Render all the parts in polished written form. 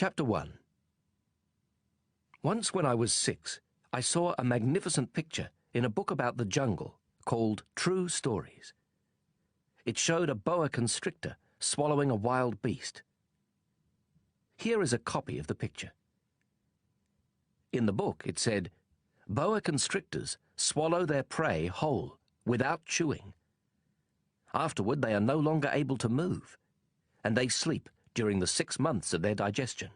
Chapter 1. Once when I was 6, I saw a magnificent picture in a book about the jungle called True Stories. It showed a boa constrictor swallowing a wild beast. Here is a copy of the picture. In the book it said, "Boa constrictors swallow their prey whole, without chewing. Afterward they are no longer able to move, and they sleep during the 6 months of their digestion."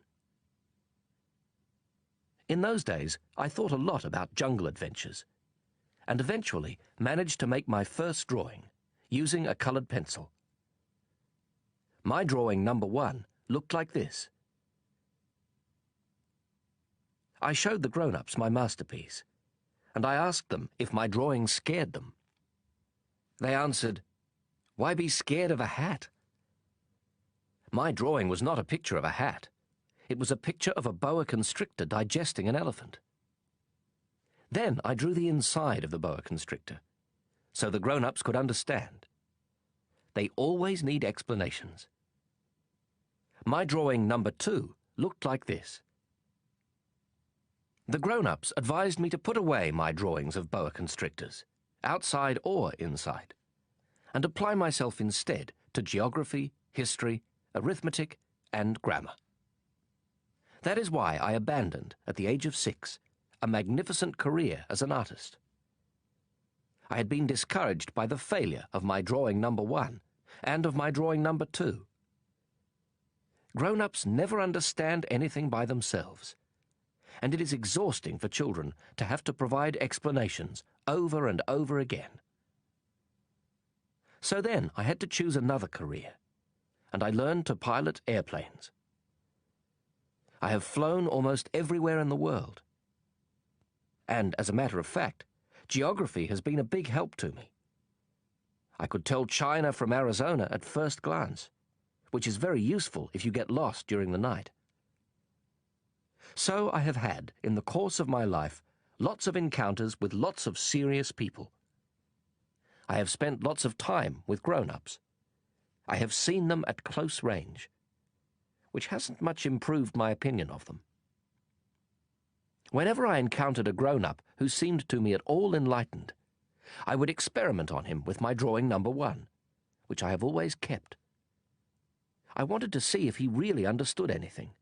In those days, I thought a lot about jungle adventures, and eventually managed to make my first drawing using a colored pencil. My drawing number 1 looked like this. I showed the grown-ups my masterpiece, and I asked them if my drawing scared them. They answered, "Why be scared of a hat?" My drawing was not a picture of a hat. It was a picture of a boa constrictor digesting an elephant. Then I drew the inside of the boa constrictor, so the grown-ups could understand. They always need explanations. My drawing number 2 looked like this. The grown-ups advised me to put away my drawings of boa constrictors, outside or inside, and apply myself instead to geography, history, arithmetic, and grammar. That is why I abandoned, at the age of 6, a magnificent career as an artist. I had been discouraged by the failure of my drawing number 1 and of my drawing number 2. Grown-ups never understand anything by themselves, and it is exhausting for children to have to provide explanations over and over again. So then I had to choose another career, and I learned to pilot airplanes. I have flown almost everywhere in the world. And as a matter of fact, geography has been a big help to me. I could tell China from Arizona at first glance, which is very useful if you get lost during the night. So I have had, in the course of my life, lots of encounters with lots of serious people. I have spent lots of time with grown-ups. I have seen them at close range, which hasn't much improved my opinion of them. Whenever I encountered a grown-up who seemed to me at all enlightened, I would experiment on him with my drawing number 1, which I have always kept. I wanted to see if he really understood anything.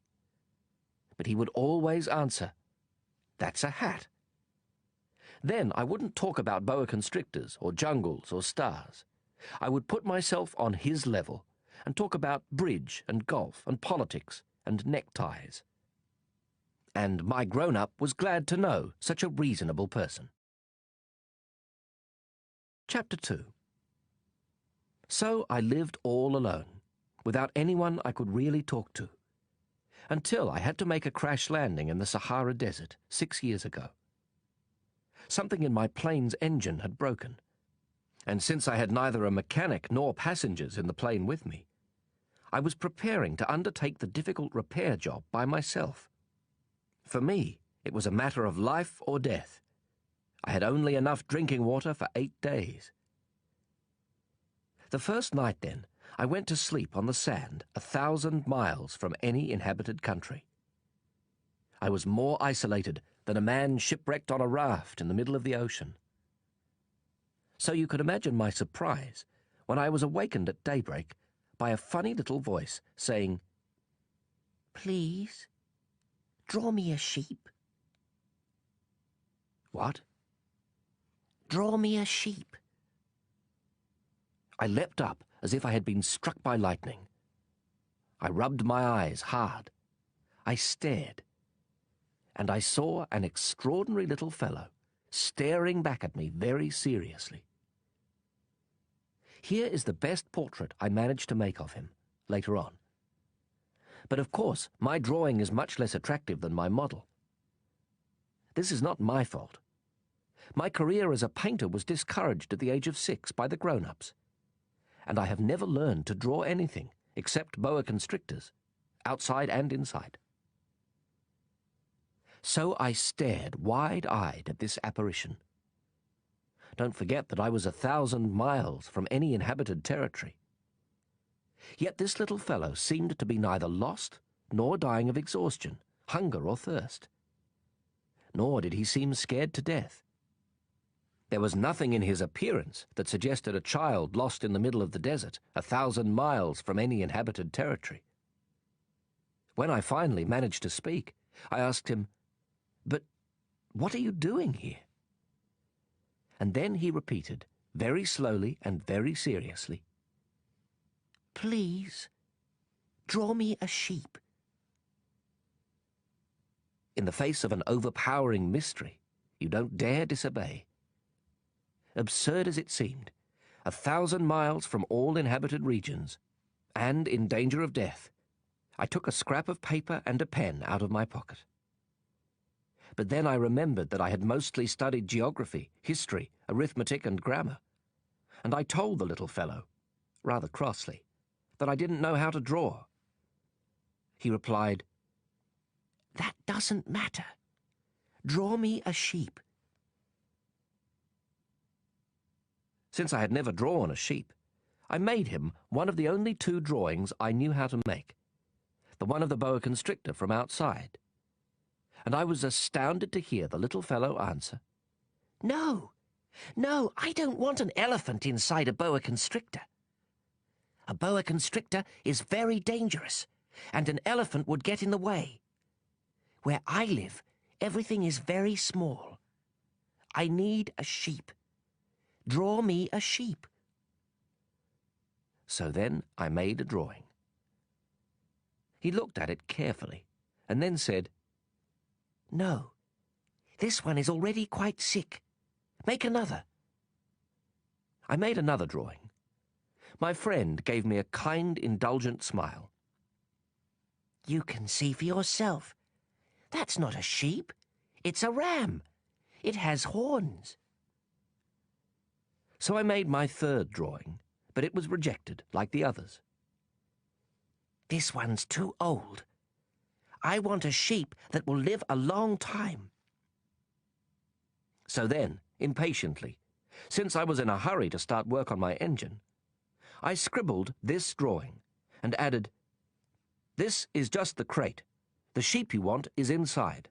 But he would always answer, "That's a hat." Then I wouldn't talk about boa constrictors or jungles or stars. I would put myself on his level and talk about bridge and golf and politics and neckties. And my grown-up was glad to know such a reasonable person. Chapter 2. So I lived all alone, without anyone I could really talk to, until I had to make a crash landing in the Sahara Desert 6 years ago. Something in my plane's engine had broken, and since I had neither a mechanic nor passengers in the plane with me, I was preparing to undertake the difficult repair job by myself. For me, it was a matter of life or death. I had only enough drinking water for 8 days. The first night, then, I went to sleep on the sand 1,000 miles from any inhabited country. I was more isolated than a man shipwrecked on a raft in the middle of the ocean. So you could imagine my surprise when I was awakened at daybreak by a funny little voice saying, "Please, draw me a sheep." What? "Draw me a sheep." I leapt up as if I had been struck by lightning. I rubbed my eyes hard. I stared, and I saw an extraordinary little fellow staring back at me very seriously. Here is the best portrait I managed to make of him, later on. But of course, my drawing is much less attractive than my model. This is not my fault. My career as a painter was discouraged at the age of 6 by the grown-ups, and I have never learned to draw anything except boa constrictors, outside and inside. So I stared wide-eyed at this apparition. Don't forget that I was 1,000 miles from any inhabited territory. Yet this little fellow seemed to be neither lost nor dying of exhaustion, hunger or thirst. Nor did he seem scared to death. There was nothing in his appearance that suggested a child lost in the middle of the desert, 1,000 miles from any inhabited territory. When I finally managed to speak, I asked him, "But what are you doing here?" And then he repeated, very slowly and very seriously, "Please, draw me a sheep." In the face of an overpowering mystery, you don't dare disobey. Absurd as it seemed, 1,000 miles from all inhabited regions, and in danger of death, I took a scrap of paper and a pen out of my pocket. But then I remembered that I had mostly studied geography, history, arithmetic, and grammar, and I told the little fellow, rather crossly, that I didn't know how to draw. He replied, "That doesn't matter. Draw me a sheep." Since I had never drawn a sheep, I made him one of the only 2 drawings I knew how to make, the one of the boa constrictor from outside. And I was astounded to hear the little fellow answer, "No, no, I don't want an elephant inside a boa constrictor. A boa constrictor is very dangerous, and an elephant would get in the way. Where I live, everything is very small. I need a sheep. Draw me a sheep." So then I made a drawing. He looked at it carefully and then said, "No, this one is already quite sick. Make another." I made another drawing. My friend gave me a kind, indulgent smile. "You can see for yourself. That's not a sheep. It's a ram. It has horns." So I made my 3rd drawing, but it was rejected, like the others. "This one's too old. I want a sheep that will live a long time." So then, impatiently, since I was in a hurry to start work on my engine, I scribbled this drawing and added, "This is just the crate. The sheep you want is inside."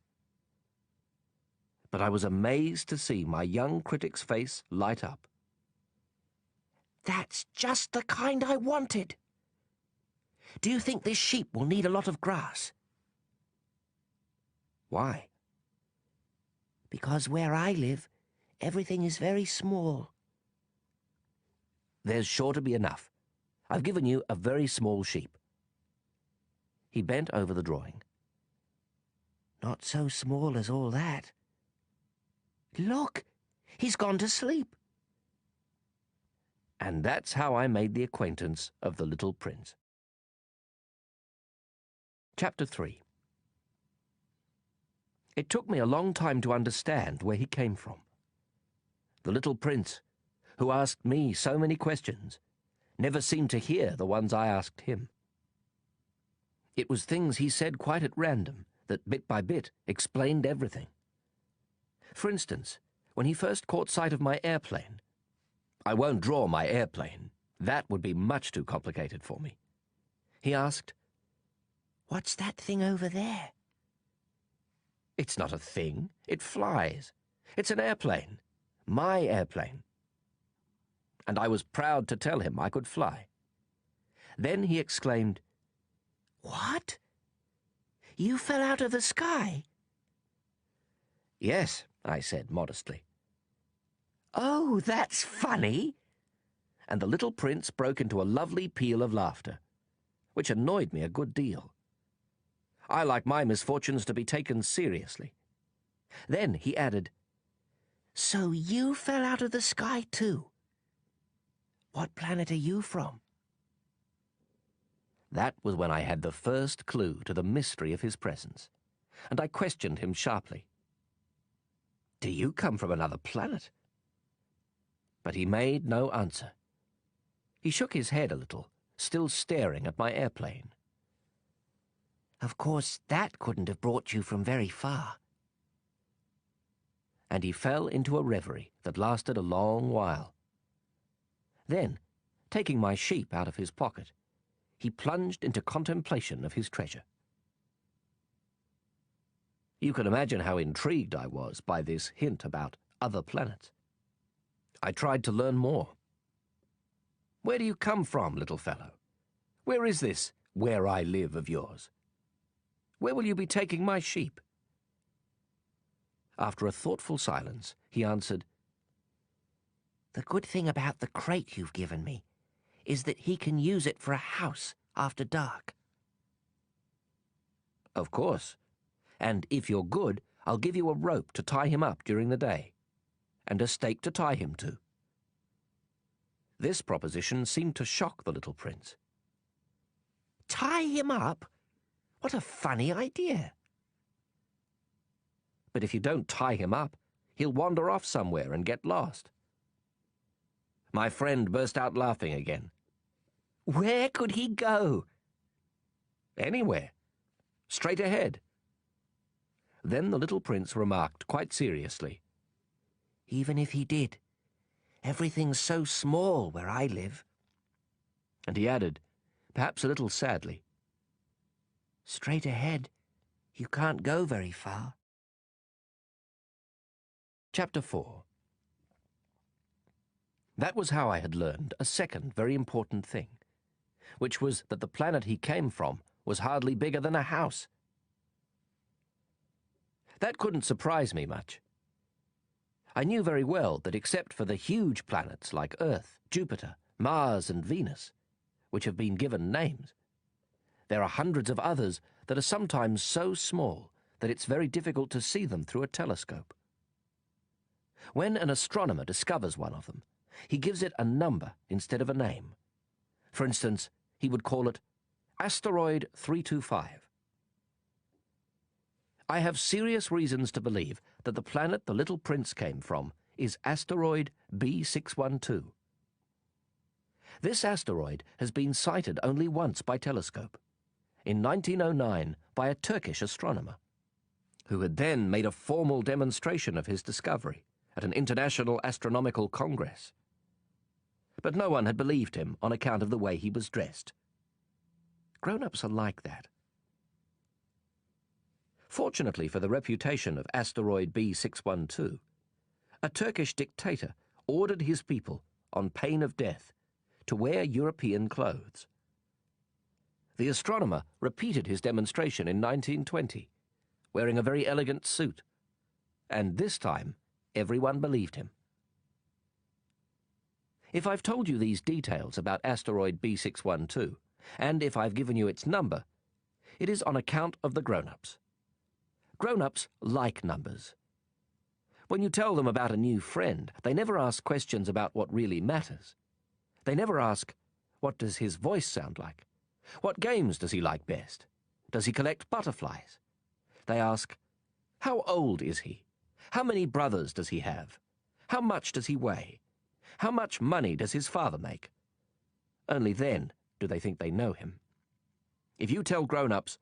But I was amazed to see my young critic's face light up. "That's just the kind I wanted. Do you think this sheep will need a lot of grass?" "Why?" "Because where I live, everything is very small." "There's sure to be enough. I've given you a very small sheep." He bent over the drawing. "Not so small as all that. Look, he's gone to sleep." And that's how I made the acquaintance of the little prince. Chapter 3. It took me a long time to understand where he came from. The little prince, who asked me so many questions, never seemed to hear the ones I asked him. It was things he said quite at random that bit by bit explained everything. For instance, when he first caught sight of my airplane, I won't draw my airplane. That would be much too complicated for me. He asked, "What's that thing over there?" "It's not a thing. It flies. It's an airplane. My airplane." And I was proud to tell him I could fly. Then he exclaimed, "What? You fell out of the sky?" "Yes," I said modestly. "Oh, that's funny." And the little prince broke into a lovely peal of laughter, which annoyed me a good deal. I like my misfortunes to be taken seriously. Then he added, "So you fell out of the sky too? What planet are you from?" That was when I had the first clue to the mystery of his presence, and I questioned him sharply. "Do you come from another planet?" But he made no answer. He shook his head a little, still staring at my airplane. "Of course, that couldn't have brought you from very far." And he fell into a reverie that lasted a long while. Then, taking my sheep out of his pocket, he plunged into contemplation of his treasure. You can imagine how intrigued I was by this hint about other planets. I tried to learn more. Where do you come from, little fellow? Where is this where I live of yours? Where will you be taking my sheep? After a thoughtful silence, he answered, The good thing about the crate you've given me is that he can use it for a house after dark. Of course. And if you're good, I'll give you a rope to tie him up during the day, and a stake to tie him to. This proposition seemed to shock the little prince. Tie him up? What a funny idea. But if you don't tie him up, he'll wander off somewhere and get lost. My friend burst out laughing again. Where could he go? Anywhere. Straight ahead. Then the little prince remarked quite seriously, Even if he did, everything's so small where I live. And he added, perhaps a little sadly, Straight ahead, you can't go very far. Chapter 4. That was how I had learned a second very important thing, which was that the planet he came from was hardly bigger than a house. That couldn't surprise me much. I knew very well that except for the huge planets like Earth, Jupiter, Mars, and Venus, which have been given names, there are hundreds of others that are sometimes so small that it's very difficult to see them through a telescope. When an astronomer discovers one of them, he gives it a number instead of a name. For instance, he would call it Asteroid 325. I have serious reasons to believe that the planet the little prince came from is asteroid B612. This asteroid has been sighted only once by telescope, in 1909 by a Turkish astronomer, who had then made a formal demonstration of his discovery at an international astronomical congress. But no one had believed him on account of the way he was dressed. Grown-ups are like that. Fortunately for the reputation of asteroid B612, a Turkish dictator ordered his people, on pain of death, to wear European clothes. The astronomer repeated his demonstration in 1920, wearing a very elegant suit, and this time everyone believed him. If I've told you these details about asteroid B612, and if I've given you its number, it is on account of the grown-ups. Grown-ups like numbers. When you tell them about a new friend, they never ask questions about what really matters. They never ask, what does his voice sound like? What games does he like best? Does he collect butterflies? They ask, how old is he? How many brothers does he have? How much does he weigh? How much money does his father make? Only then do they think they know him. If you tell grown-ups,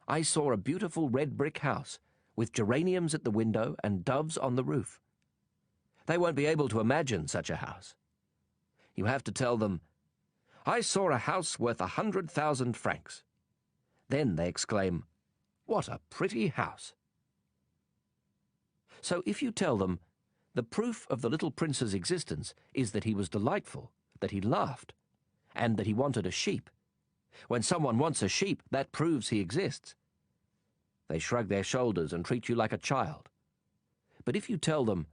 I saw a beautiful red brick house with geraniums at the window and doves on the roof, they won't be able to imagine such a house. You have to tell them, I saw a house worth 100,000 francs. Then they exclaim, what a pretty house. So if you tell them, the proof of the little prince's existence is that he was delightful, that he laughed, and that he wanted a sheep. When someone wants a sheep, that proves he exists. They shrug their shoulders and treat you like a child. But if you tell them,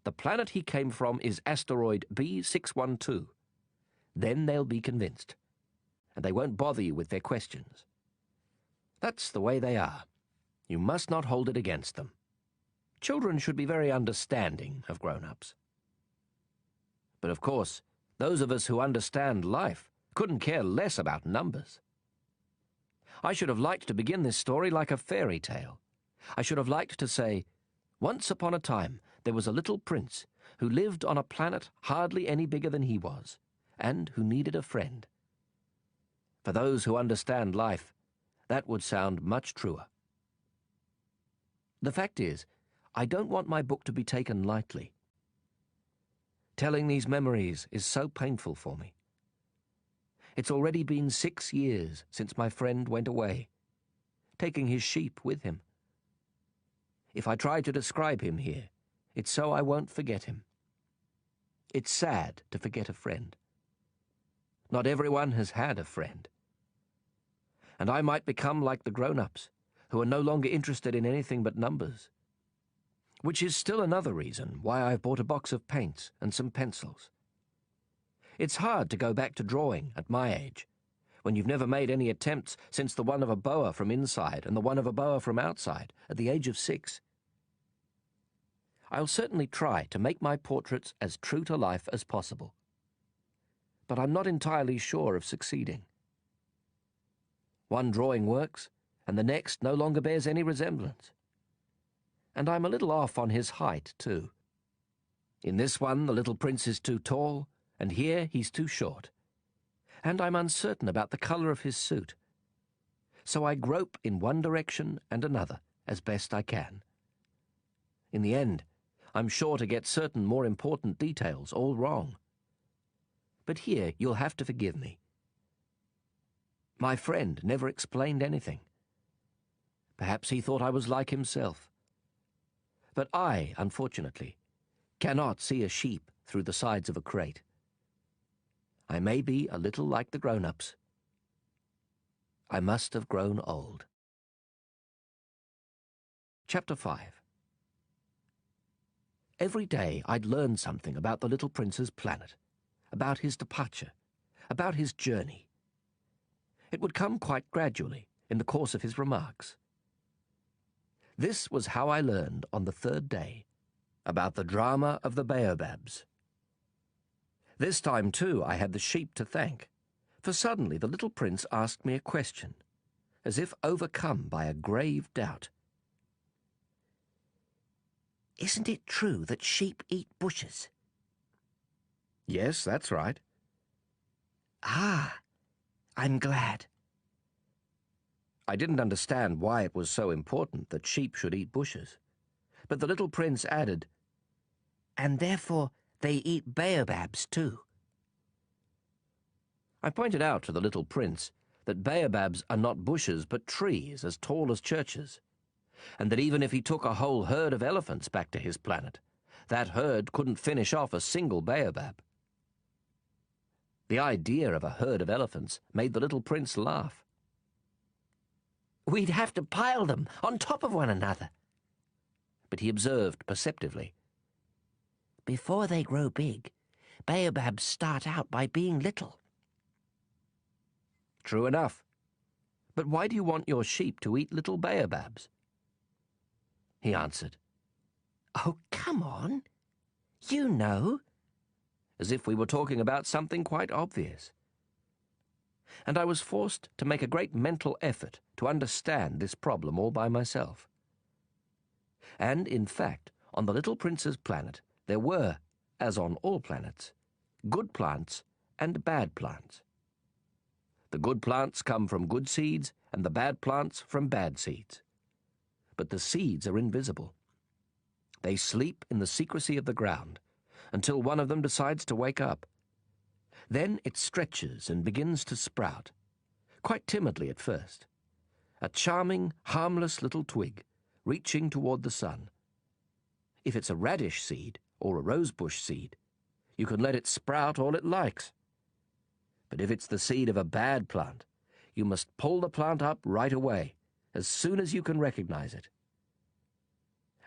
the planet he came from is asteroid B612, then they'll be convinced, and they won't bother you with their questions. That's the way they are. You must not hold it against them. Children should be very understanding of grown-ups. But of course, those of us who understand life couldn't care less about numbers. I should have liked to begin this story like a fairy tale. I should have liked to say, once upon a time there was a little prince who lived on a planet hardly any bigger than he was, and who needed a friend. For those who understand life, that would sound much truer. The fact is, I don't want my book to be taken lightly. Telling these memories is so painful for me. It's already been 6 years since my friend went away, taking his sheep with him. If I try to describe him here, it's so I won't forget him. It's sad to forget a friend. Not everyone has had a friend. And I might become like the grown-ups, who are no longer interested in anything but numbers. Which is still another reason why I've bought a box of paints and some pencils. It's hard to go back to drawing at my age, when you've never made any attempts since the one of a boa from inside and the one of a boa from outside at the age of 6. I'll certainly try to make my portraits as true to life as possible. But I'm not entirely sure of succeeding. One drawing works, and the next no longer bears any resemblance. And I'm a little off on his height, too. In this one, the little prince is too tall, and here he's too short. And I'm uncertain about the colour of his suit. So I grope in one direction and another as best I can. In the end, I'm sure to get certain more important details all wrong. But here you'll have to forgive me. My friend never explained anything. Perhaps he thought I was like himself. But I, unfortunately, cannot see a sheep through the sides of a crate. I may be a little like the grown-ups. I must have grown old. Chapter 5. Every day I'd learn something about the little prince's planet, about his departure, about his journey. It would come quite gradually in the course of his remarks. This was how I learned on the 3rd day about the drama of the baobabs. This time, too, I had the sheep to thank, for suddenly the little prince asked me a question, as if overcome by a grave doubt. Isn't it true that sheep eat bushes? Yes, that's right. Ah, I'm glad. I didn't understand why it was so important that sheep should eat bushes. But the little prince added, And therefore they eat baobabs too. I pointed out to the little prince that baobabs are not bushes but trees as tall as churches, and that even if he took a whole herd of elephants back to his planet, that herd couldn't finish off a single baobab. The idea of a herd of elephants made the little prince laugh. We'd have to pile them on top of one another. But he observed perceptively. Before they grow big, baobabs start out by being little. True enough. But why do you want your sheep to eat little baobabs? He answered. Oh, come on. You know. As if we were talking about something quite obvious. And I was forced to make a great mental effort to understand this problem all by myself. And, in fact, on the little prince's planet, there were, as on all planets, good plants and bad plants. The good plants come from good seeds and the bad plants from bad seeds. But the seeds are invisible. They sleep in the secrecy of the ground until one of them decides to wake up. Then it stretches and begins to sprout, quite timidly at first, a charming, harmless little twig reaching toward the sun. If it's a radish seed or a rosebush seed, you can let it sprout all it likes. But if it's the seed of a bad plant, you must pull the plant up right away, as soon as you can recognize it.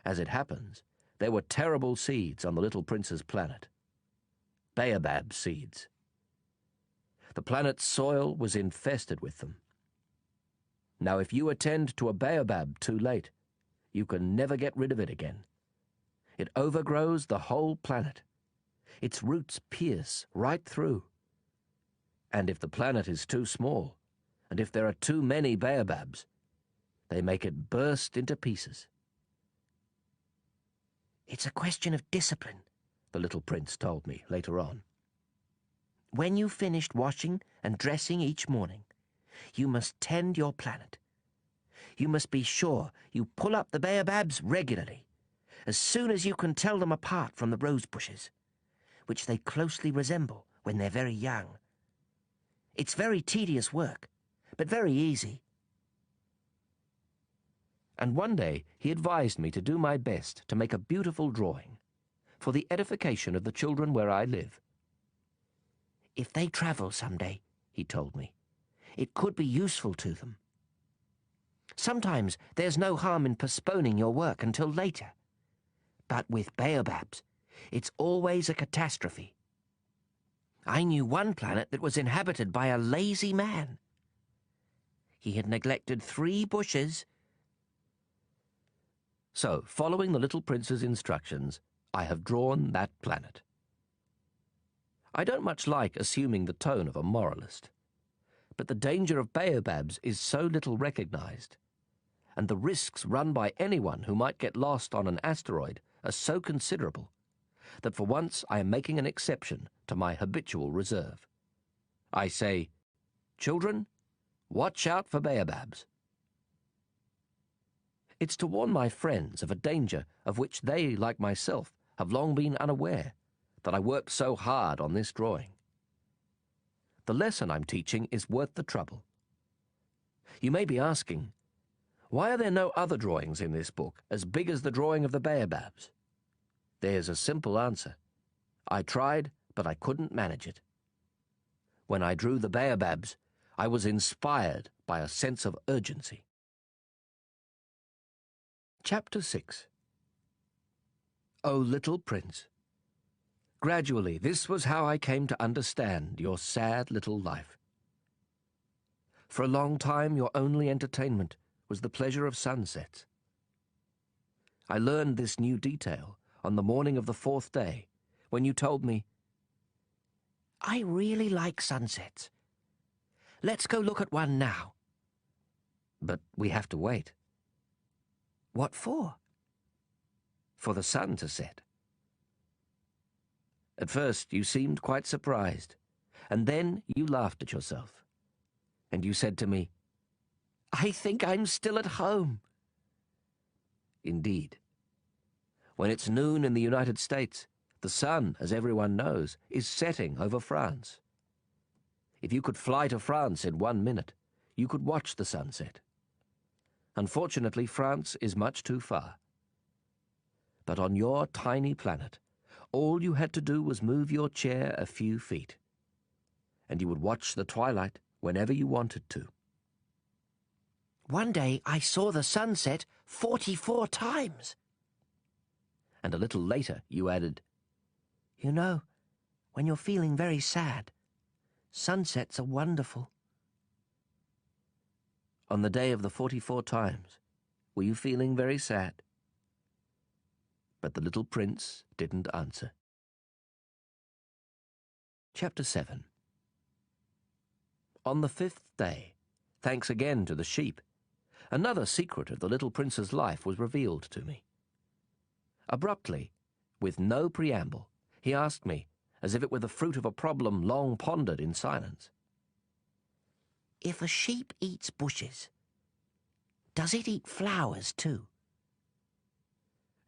As it happens, there were terrible seeds on the little prince's planet. Baobab seeds. The planet's soil was infested with them. Now, if you attend to a baobab too late, you can never get rid of it again. It overgrows the whole planet. Its roots pierce right through. And if the planet is too small, and if there are too many baobabs, they make it burst into pieces. It's a question of discipline, the little prince told me later on. When you've finished washing and dressing each morning, you must tend your planet. You must be sure you pull up the baobabs regularly, as soon as you can tell them apart from the rose bushes, which they closely resemble when they're very young. It's very tedious work, but very easy. And one day he advised me to do my best to make a beautiful drawing for the edification of the children where I live. If they travel someday, he told me, it could be useful to them. Sometimes there's no harm in postponing your work until later. But with baobabs, it's always a catastrophe. I knew one planet that was inhabited by a lazy man. He had neglected 3 bushes. So, following the little prince's instructions, I have drawn that planet. I don't much like assuming the tone of a moralist, but the danger of baobabs is so little recognized, and the risks run by anyone who might get lost on an asteroid are so considerable, that for once I am making an exception to my habitual reserve. I say, children, watch out for baobabs. It's to warn my friends of a danger of which they, like myself, have long been unaware, that I worked so hard on this drawing. The lesson I'm teaching is worth the trouble. You may be asking, why are there no other drawings in this book as big as the drawing of the baobabs? There's a simple answer. I tried, but I couldn't manage it. When I drew the baobabs, I was inspired by a sense of urgency. Chapter 6. O little prince. Gradually, this was how I came to understand your sad little life. For a long time, your only entertainment was the pleasure of sunsets. I learned this new detail on the morning of the 4th day, when you told me, I really like sunsets. Let's go look at one now. But we have to wait. What for? For the sun to set. At first you seemed quite surprised, and then you laughed at yourself. And you said to me, I think I'm still at home. Indeed. When it's noon in the United States, the sun, as everyone knows, is setting over France. If you could fly to France in 1 minute, you could watch the sunset. Unfortunately, France is much too far. But on your tiny planet, all you had to do was move your chair a few feet, and you would watch the twilight whenever you wanted to. One day I saw the sunset 44 times. And a little later you added, You know, when you're feeling very sad, sunsets are wonderful. On the day of the 44 times, were you feeling very sad? But the little prince didn't answer. Chapter 7. On the 5th day, thanks again to the sheep, another secret of the little prince's life was revealed to me. Abruptly, with no preamble, he asked me, as if it were the fruit of a problem long pondered in silence. If a sheep eats bushes, does it eat flowers too?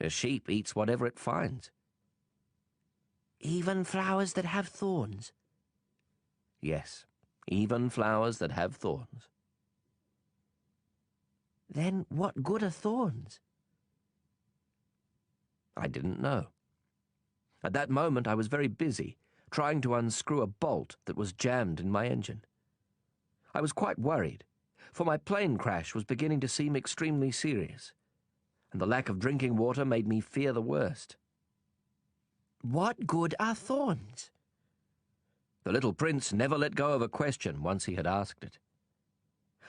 A sheep eats whatever it finds. Even flowers that have thorns? Yes, even flowers that have thorns. Then what good are thorns? I didn't know. At that moment I was very busy, trying to unscrew a bolt that was jammed in my engine. I was quite worried, for my plane crash was beginning to seem extremely serious, and the lack of drinking water made me fear the worst. What good are thorns? The little prince never let go of a question once he had asked it.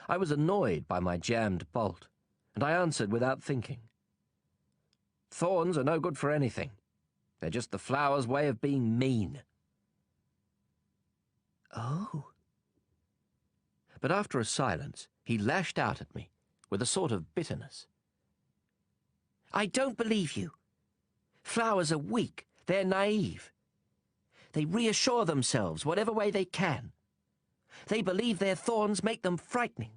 I was annoyed by my jammed bolt, and I answered without thinking. Thorns are no good for anything. They're just the flower's way of being mean. Oh. But after a silence, he lashed out at me with a sort of bitterness. I don't believe you. Flowers are weak. They're naive. They reassure themselves whatever way they can. They believe their thorns make them frightening.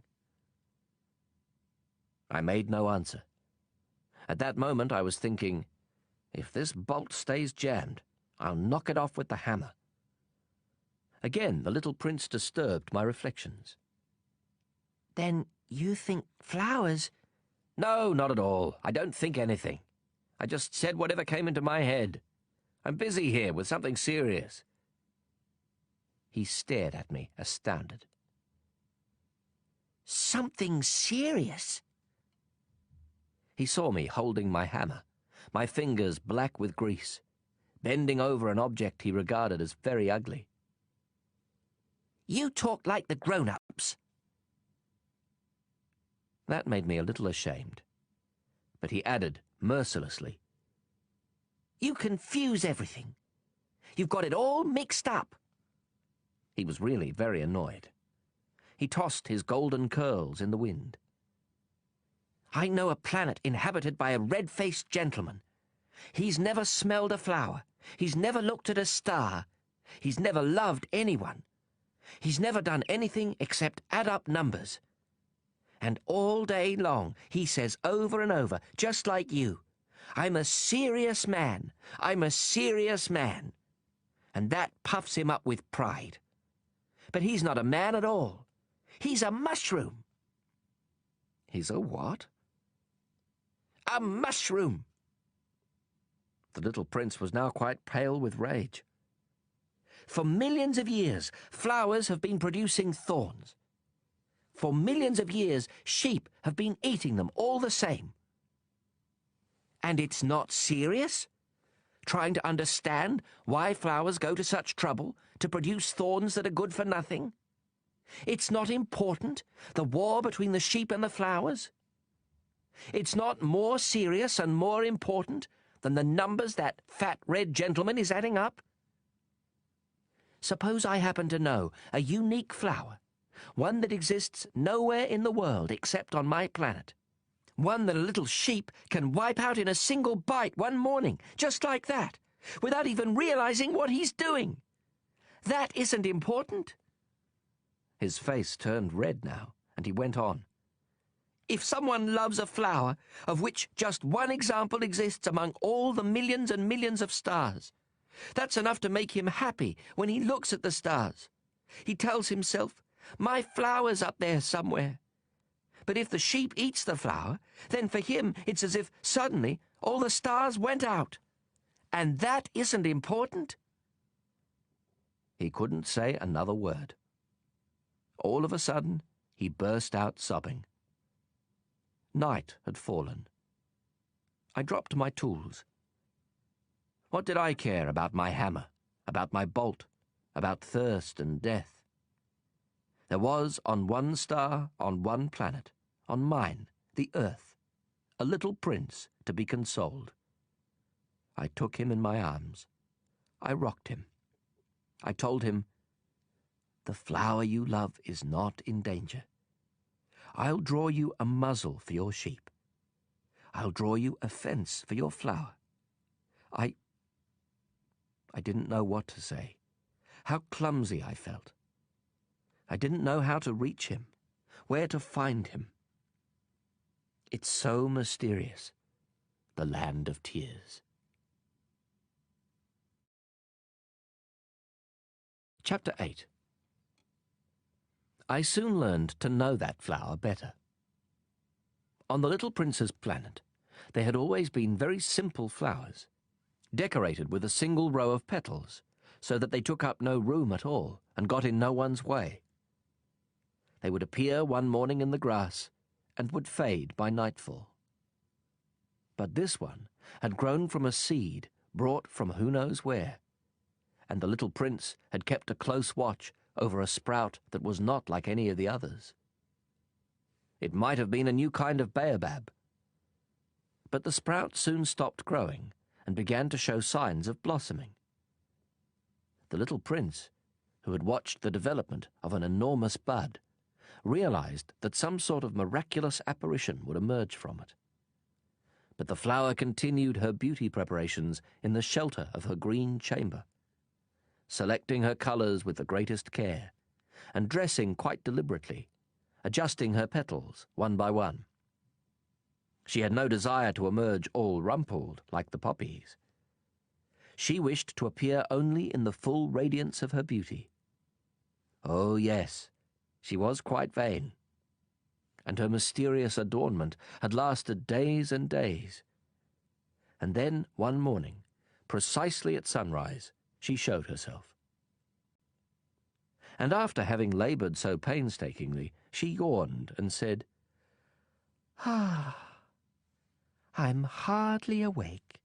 I made no answer. At that moment I was thinking, if this bolt stays jammed, I'll knock it off with the hammer. Again the little prince disturbed my reflections. Then you think flowers No, not at all. I don't think anything. I just said whatever came into my head. I'm busy here with something serious." He stared at me, astounded. "Something serious?" He saw me holding my hammer, my fingers black with grease, bending over an object he regarded as very ugly. "You talk like the grown-ups." That made me a little ashamed. But he added, mercilessly, "You confuse everything. You've got it all mixed up." He was really very annoyed. He tossed his golden curls in the wind. "I know a planet inhabited by a red-faced gentleman. He's never smelled a flower. He's never looked at a star. He's never loved anyone. He's never done anything except add up numbers. And all day long he says over and over, just like you, 'I'm a serious man. I'm a serious man.' And that puffs him up with pride. But he's not a man at all. He's a mushroom." "He's a what?" "A mushroom." The little prince was now quite pale with rage. "For millions of years, flowers have been producing thorns. For millions of years, sheep have been eating them all the same. And it's not serious? Trying to understand why flowers go to such trouble to produce thorns that are good for nothing? It's not important, the war between the sheep and the flowers? It's not more serious and more important than the numbers that fat red gentleman is adding up? Suppose I happen to know a unique flower, one that exists nowhere in the world except on my planet, one that a little sheep can wipe out in a single bite one morning, just like that, without even realizing what he's doing. That isn't important." His face turned red now, and he went on. "If someone loves a flower of which just one example exists among all the millions and millions of stars, that's enough to make him happy when he looks at the stars. He tells himself, 'My flower's up there somewhere.' But if the sheep eats the flower, then for him it's as if suddenly all the stars went out. And that isn't important." He couldn't say another word. All of a sudden, he burst out sobbing. Night had fallen. I dropped my tools. What did I care about my hammer, about my bolt, about thirst and death? There was on one star, on one planet, on mine, the Earth, a little prince to be consoled. I took him in my arms. I rocked him. I told him, "The flower you love is not in danger. I'll draw you a muzzle for your sheep. I'll draw you a fence for your flower." I didn't know what to say, how clumsy I felt. I didn't know how to reach him, where to find him. It's so mysterious, the land of tears. Chapter 8. I soon learned to know that flower better. On the little prince's planet, there had always been very simple flowers, decorated with a single row of petals, so that they took up no room at all and got in no one's way. They would appear one morning in the grass and would fade by nightfall. But this one had grown from a seed brought from who knows where, and the little prince had kept a close watch over a sprout that was not like any of the others. It might have been a new kind of baobab. But the sprout soon stopped growing and began to show signs of blossoming. The little prince, who had watched the development of an enormous bud, realized that some sort of miraculous apparition would emerge from it. But the flower continued her beauty preparations in the shelter of her green chamber, selecting her colors with the greatest care, and dressing quite deliberately, adjusting her petals one by one. She had no desire to emerge all rumpled like the poppies. She wished to appear only in the full radiance of her beauty. Oh yes, she was quite vain. and her mysterious adornment had lasted days and days. And then, one morning, precisely at sunrise, she showed herself. And after having laboured so painstakingly, she yawned and said, "Ah, I'm hardly awake.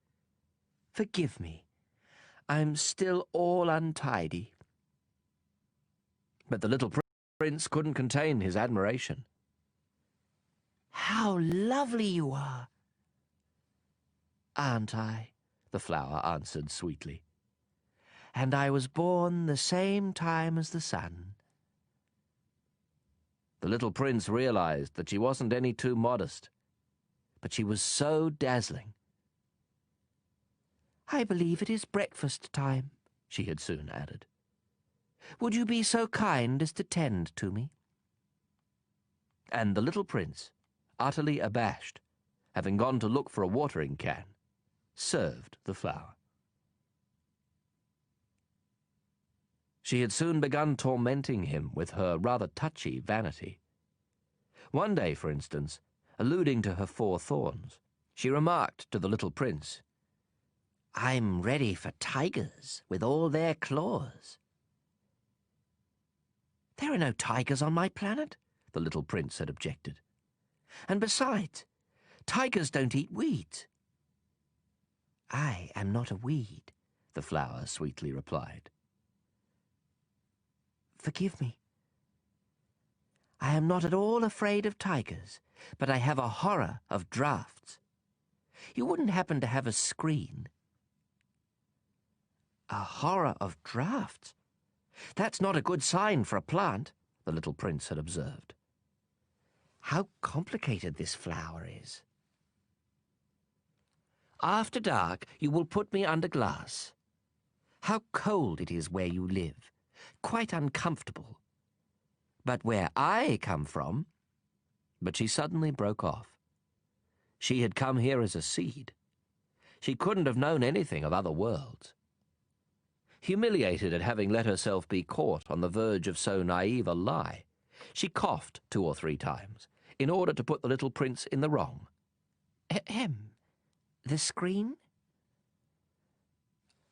Forgive me. I'm still all untidy." But the little prince couldn't contain his admiration. "How lovely you are!" "Aren't I?" the flower answered sweetly. "And I was born the same time as the sun." The little prince realized that she wasn't any too modest, but she was so dazzling. "I believe it is breakfast time," she had soon added. "Would you be so kind as to tend to me?" And the little prince, utterly abashed, having gone to look for a watering can, served the flower. She had soon begun tormenting him with her rather touchy vanity. One day, for instance, alluding to her 4 thorns, she remarked to the little prince, "I'm ready for tigers with all their claws." "There are no tigers on my planet," the little prince had objected. "And besides, tigers don't eat weeds." "I am not a weed," the flower sweetly replied. "Forgive me. I am not at all afraid of tigers, but I have a horror of drafts. You wouldn't happen to have a screen?" "A horror of drafts? That's not a good sign for a plant," the little prince had observed. "How complicated this flower is." "After dark you will put me under glass. How cold it is where you live. Quite uncomfortable. But where I come from—" But she suddenly broke off. She had come here as a seed. She couldn't have known anything of other worlds. Humiliated at having let herself be caught on the verge of so naive a lie, she coughed 2 or 3 times in order to put the little prince in the wrong. "Ahem. The screen?"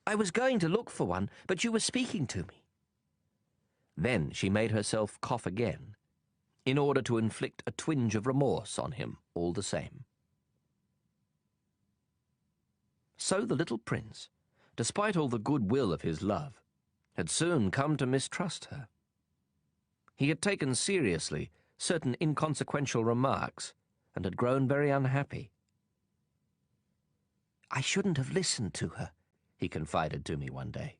"I was going to look for one, but you were speaking to me." Then she made herself cough again, in order to inflict a twinge of remorse on him all the same. So the little prince, despite all the goodwill of his love, had soon come to mistrust her. He had taken seriously certain inconsequential remarks and had grown very unhappy. "I shouldn't have listened to her," he confided to me one day.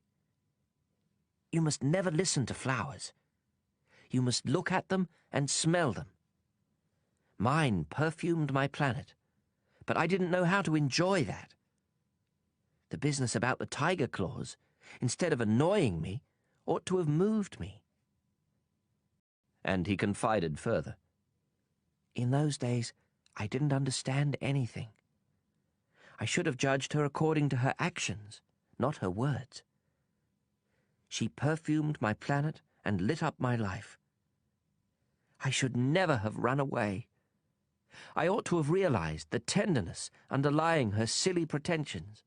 "You must never listen to flowers. You must look at them and smell them. Mine perfumed my planet, but I didn't know how to enjoy that. The business about the tiger claws, instead of annoying me, ought to have moved me." And he confided further. "In those days, I didn't understand anything. I should have judged her according to her actions, not her words. She perfumed my planet and lit up my life. I should never have run away. I ought to have realized the tenderness underlying her silly pretensions.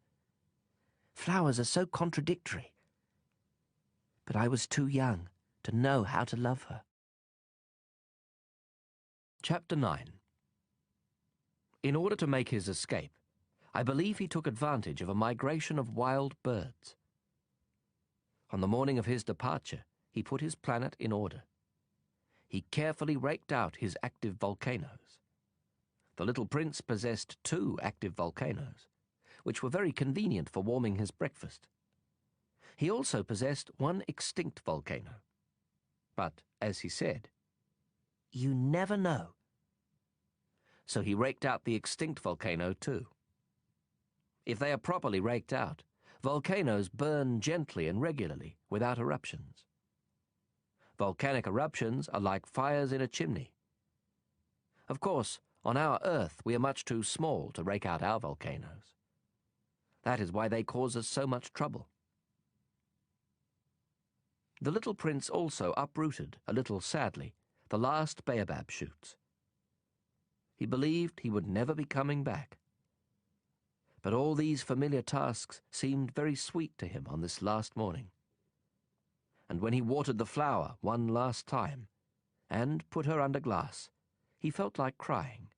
Flowers are so contradictory. But I was too young to know how to love her." Chapter 9. In order to make his escape, I believe he took advantage of a migration of wild birds. On the morning of his departure, he put his planet in order. He carefully raked out his active volcanoes. The little prince possessed 2 active volcanoes, which were very convenient for warming his breakfast. He also possessed 1 extinct volcano. But, as he said, "You never know." So he raked out the extinct volcano too. If they are properly raked out, volcanoes burn gently and regularly, without eruptions. Volcanic eruptions are like fires in a chimney. Of course, on our Earth we are much too small to rake out our volcanoes. That is why they cause us so much trouble. The little prince also uprooted, a little sadly, the last baobab shoots. he believed he would never be coming back. But all these familiar tasks seemed very sweet to him on this last morning. And when he watered the flower one last time and put her under glass, he felt like crying.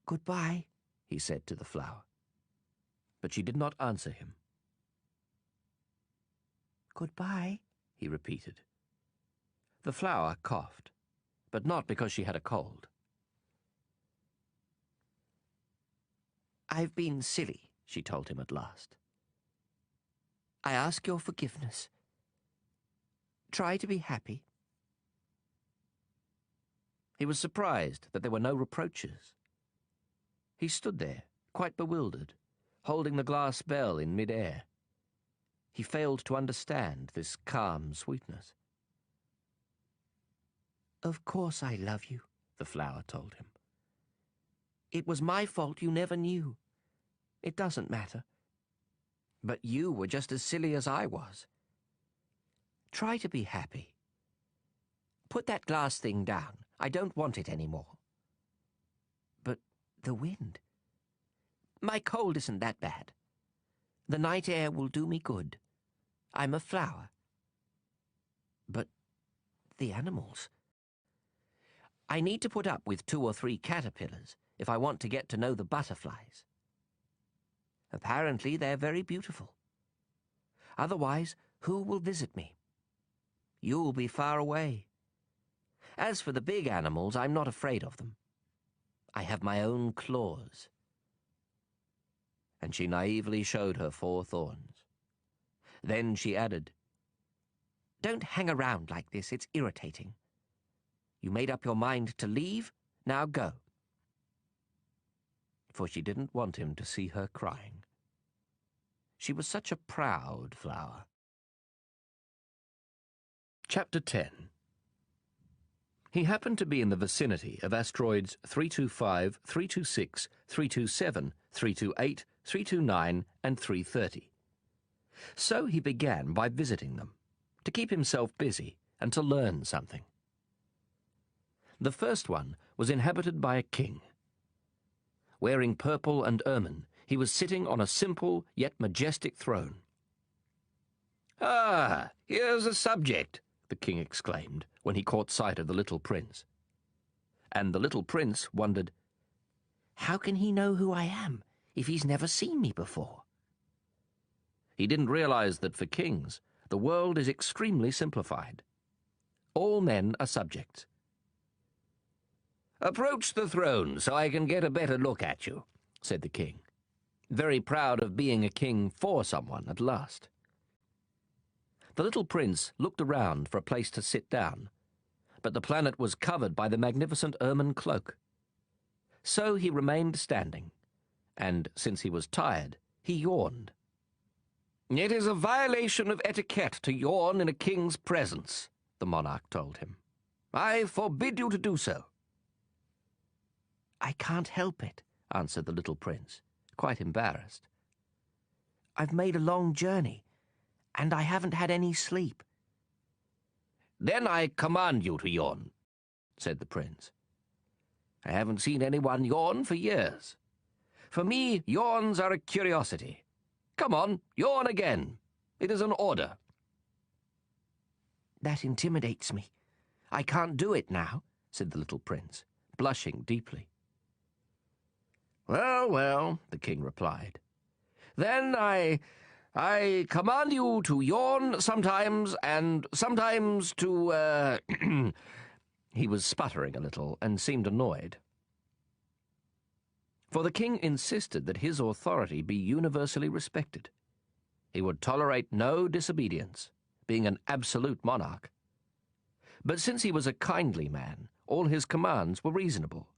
"Goodbye," he said to the flower. But she did not answer him. "Goodbye," he repeated. The flower coughed, but not because she had a cold. "I've been silly," she told him at last. "I ask your forgiveness. Try to be happy." He was surprised that there were no reproaches. He stood there, quite bewildered, holding the glass bell in mid-air. He failed to understand this calm sweetness. "Of course I love you," the flower told him. "It was my fault you never knew. It doesn't matter. But you were just as silly as I was. Try to be happy. Put that glass thing down. I don't want it anymore." "But the wind. My cold isn't that bad. The night air will do me good. I'm a flower." "But the animals. I need to put up with 2 or 3 caterpillars if I want to get to know the butterflies. Apparently they're very beautiful. Otherwise, who will visit me? You'll be far away. As for the big animals, I'm not afraid of them. I have my own claws." And she naively showed her 4 thorns. Then she added, "Don't hang around like this. It's irritating. You made up your mind to leave. Now go." For she didn't want him to see her crying. She was such a proud flower. Chapter 10. He happened to be in the vicinity of asteroids 325, 326, 327, 328, 329, and 330. So he began by visiting them, to keep himself busy and to learn something. The first one was inhabited by a king. Wearing purple and ermine, he was sitting on a simple yet majestic throne. "Ah, here's a subject," the king exclaimed when he caught sight of the little prince. And the little prince wondered, "How can he know who I am if he's never seen me before?" He didn't realize that for kings, the world is extremely simplified. All men are subjects. "Approach the throne so I can get a better look at you," said the king, very proud of being a king for someone at last. The little prince looked around for a place to sit down, but the planet was covered by the magnificent ermine cloak. So he remained standing, and since he was tired, he yawned. "It is a violation of etiquette to yawn in a king's presence," the monarch told him. "I forbid you to do so." "I can't help it," answered the little prince, quite embarrassed. "I've made a long journey, and I haven't had any sleep." "Then I command you to yawn," said the prince. "I haven't seen anyone yawn for years. For me, yawns are a curiosity. Come on, yawn again. It is an order." "That intimidates me. I can't do it now," said the little prince, blushing deeply. "Well, well," the king replied. "Then I command you to yawn sometimes, and sometimes to, He was sputtering a little and seemed annoyed. For the king insisted that his authority be universally respected. He would tolerate no disobedience, being an absolute monarch. But since he was a kindly man, all his commands were reasonable.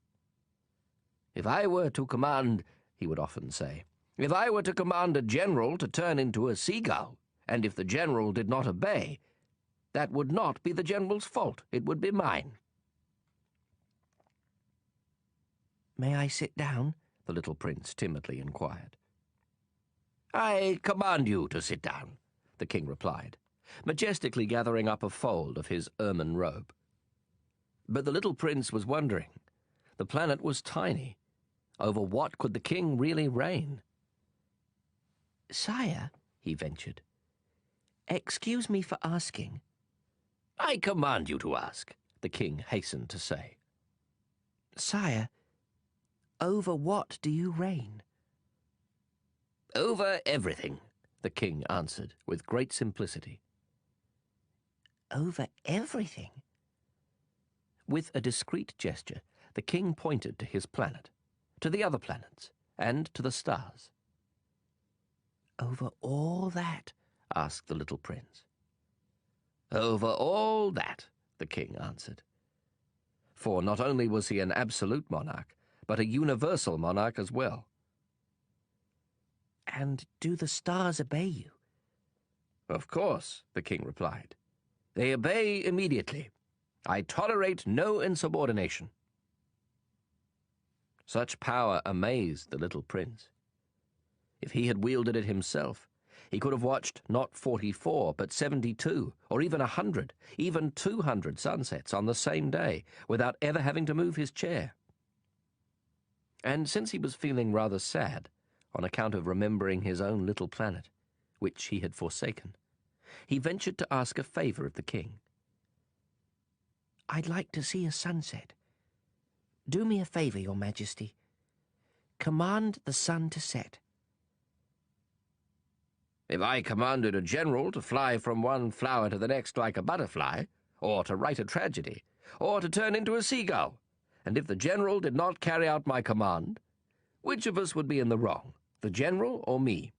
"If I were to command," he would often say, "if I were to command a general to turn into a seagull, and if the general did not obey, that would not be the general's fault, it would be mine." "May I sit down?" the little prince timidly inquired. "I command you to sit down," the king replied, majestically gathering up a fold of his ermine robe. But the little prince was wondering. The planet was tiny. Over what could the king really reign? "Sire," he ventured, "excuse me for asking." "I command you to ask," the king hastened to say. "Sire, over what do you reign?" "Over everything," the king answered with great simplicity. "Over everything?" With a discreet gesture, the king pointed to his planet, to the other planets, and to the stars. "Over all that?" asked the little prince. "Over all that," the king answered. For not only was he an absolute monarch, but a universal monarch as well. "And do the stars obey you?" "Of course," the king replied. "They obey immediately. I tolerate no insubordination." Such power amazed the little prince. If he had wielded it himself, he could have watched not 44, but 72, or even 100, even 200 sunsets on the same day, without ever having to move his chair. And since he was feeling rather sad, on account of remembering his own little planet, which he had forsaken, he ventured to ask a favor of the king. "I'd like to see a sunset. Do me a favor, Your Majesty. Command the sun to set." If I commanded a general to fly from one flower to the next like a butterfly, or to write a tragedy, or to turn into a seagull, and if the general did not carry out my command, which of us would be in the wrong, the general or me?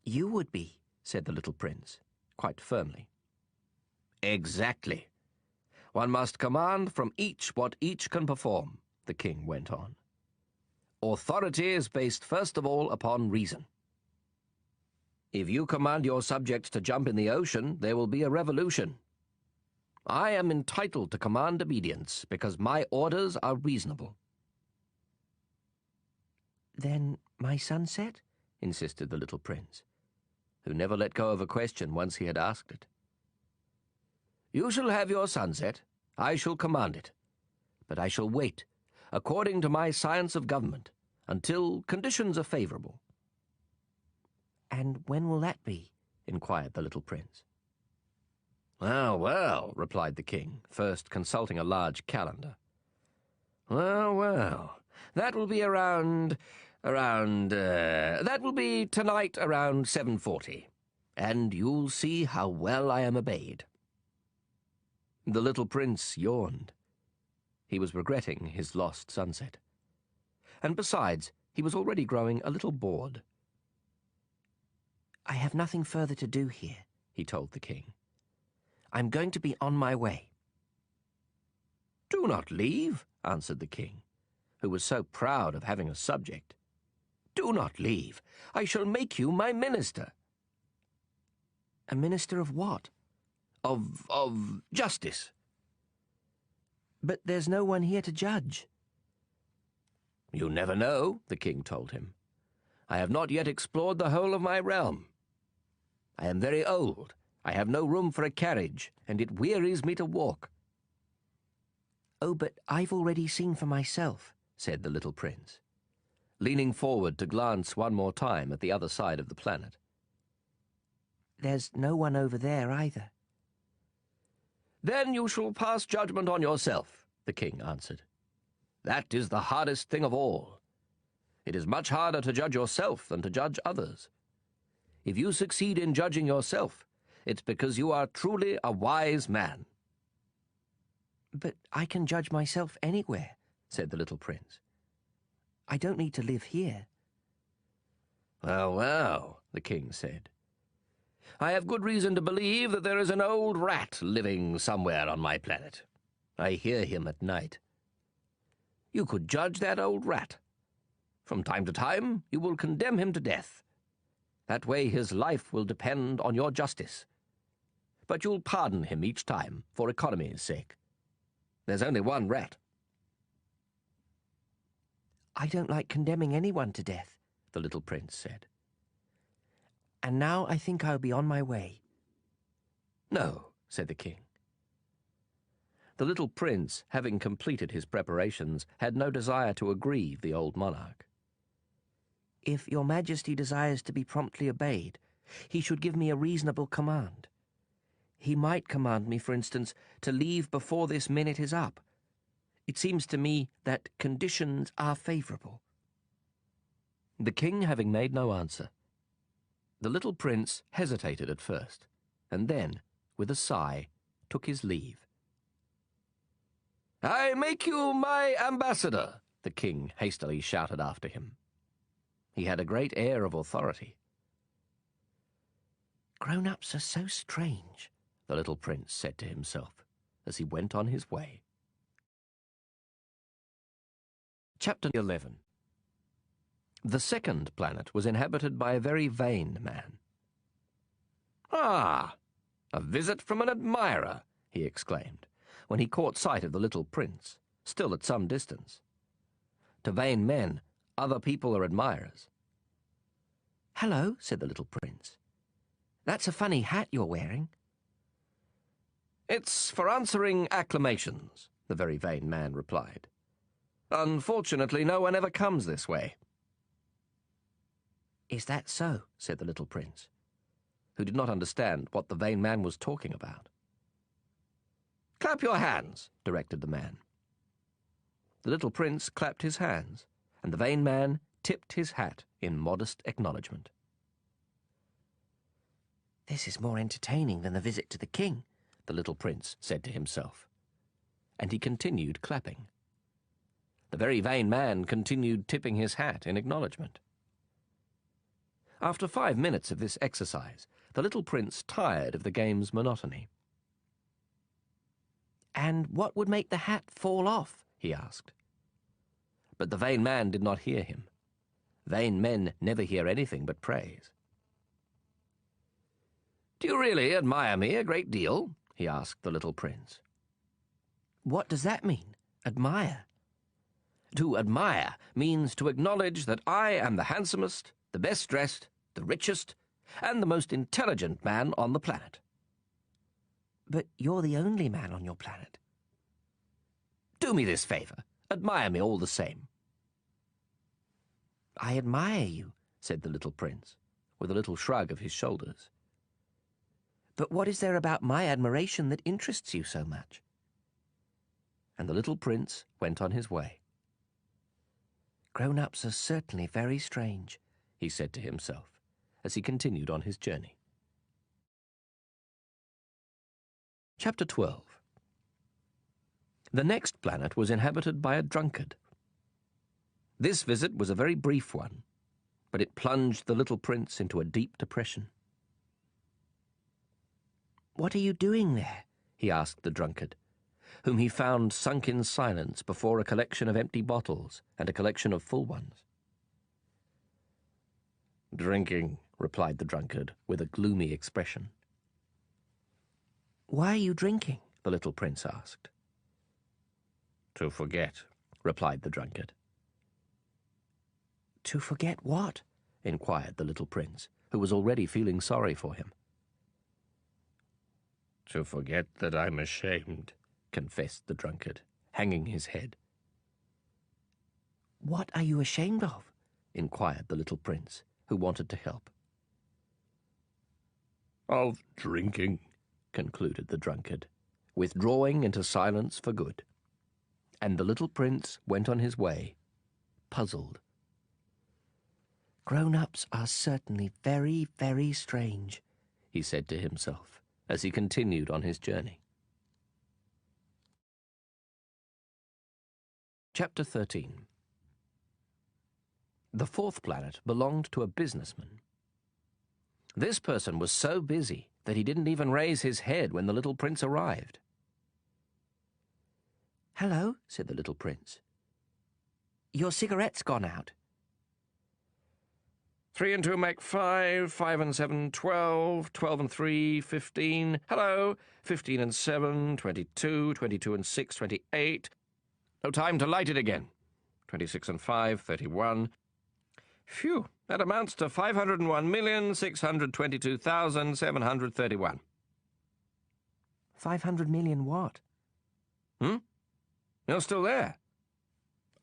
"You would be," said the little prince, quite firmly. "Exactly. One must command from each what each can perform," the king went on. "Authority is based first of all upon reason. If you command your subjects to jump in the ocean, there will be a revolution. I am entitled to command obedience because my orders are reasonable." "Then my sunset?" insisted the little prince, who never let go of a question once he had asked it. "You shall have your sunset. I shall command it. But I shall wait, according to my science of government, until conditions are favorable." "And when will that be?" inquired the little prince. "Well, well," replied the king, first consulting a large calendar. Well, that will be that will be tonight around 7:40, and you'll see how well I am obeyed." The little prince yawned. He was regretting his lost sunset. And besides, he was already growing a little bored. "I have nothing further to do here," he told the king. "I'm going to be on my way." "Do not leave," answered the king, who was so proud of having a subject. "Do not leave. I shall make you my minister." "A minister of what?" Of justice." "But there's no one here to judge." "You never know," the king told him. "I have not yet explored the whole of my realm. I am very old. I have no room for a carriage, and it wearies me to walk." "Oh, but I've already seen for myself," said the little prince, leaning forward to glance one more time at the other side of the planet. "There's no one over there either." "Then you shall pass judgment on yourself," the king answered. "That is the hardest thing of all. It is much harder to judge yourself than to judge others. If you succeed in judging yourself, it's because you are truly a wise man." "But I can judge myself anywhere," said the little prince. "I don't need to live here." Well, the king said. "I have good reason to believe that there is an old rat living somewhere on my planet. I hear him at night. You could judge that old rat. From time to time, you will condemn him to death. That way his life will depend on your justice. But you'll pardon him each time, for economy's sake. There's only one rat." "I don't like condemning anyone to death," the little prince said. "And now I think I'll be on my way." "No," said the king. The little prince, having completed his preparations, had no desire to aggrieve the old monarch. "If your majesty desires to be promptly obeyed, he should give me a reasonable command. He might command me, for instance, to leave before this minute is up. It seems to me that conditions are favorable." The king having made no answer, the little prince hesitated at first, and then, with a sigh, took his leave. "I make you my ambassador," the king hastily shouted after him. He had a great air of authority. "Grown-ups are so strange," the little prince said to himself as he went on his way. Chapter 11. The second planet was inhabited by a very vain man. "Ah, a visit from an admirer," he exclaimed, when he caught sight of the little prince, still at some distance. To vain men, other people are admirers. "Hello," said the little prince. "That's a funny hat you're wearing." "It's for answering acclamations," the very vain man replied. "Unfortunately, no one ever comes this way." "Is that so?" said the little prince, who did not understand what the vain man was talking about. "Clap your hands," directed the man. The little prince clapped his hands, and the vain man tipped his hat in modest acknowledgement. "This is more entertaining than the visit to the king," the little prince said to himself, and he continued clapping. The very vain man continued tipping his hat in acknowledgement. After 5 minutes of this exercise, the little prince tired of the game's monotony. "And what would make the hat fall off?" he asked. But the vain man did not hear him. Vain men never hear anything but praise. "Do you really admire me a great deal?" he asked the little prince. "What does that mean, admire?" To admire means to acknowledge that I am the handsomest, the best dressed, the richest, and the most intelligent man on the planet. "But you're the only man on your planet." Do me this favor. Admire me all the same." "I admire you," said the little prince, with a little shrug of his shoulders. "But what is there about my admiration that interests you so much?" And the little prince went on his way. "Grown-ups are certainly very strange," he said to himself, as he continued on his journey. Chapter 12. The next planet was inhabited by a drunkard. This visit was a very brief one, but it plunged the little prince into a deep depression. "What are you doing there?" he asked the drunkard, whom he found sunk in silence before a collection of empty bottles and a collection of full ones. "Drinking," replied the drunkard, with a gloomy expression. "Why are you drinking?" the little prince asked. "To forget," replied the drunkard. "To forget what?" inquired the little prince, who was already feeling sorry for him. "To forget that I'm ashamed," confessed the drunkard, hanging his head. "What are you ashamed of?" inquired the little prince, who wanted to help. "Of drinking," concluded the drunkard, withdrawing into silence for good. And the little prince went on his way, puzzled. "Grown-ups are certainly very, very strange," he said to himself, as he continued on his journey. Chapter 13. The fourth planet belonged to a businessman. This person was so busy that he didn't even raise his head when the little prince arrived. "Hello," said the little prince. "Your cigarette's gone out." 3 and 2 make 5, 5 and 7, 12, 12 and 3, 15. Hello, 15 and 7, 22, 22 and 6, 28. No time to light it again. 26 and 5, 31. Phew, that amounts to 501,622,731. 500 million what? Hmm? You're still there?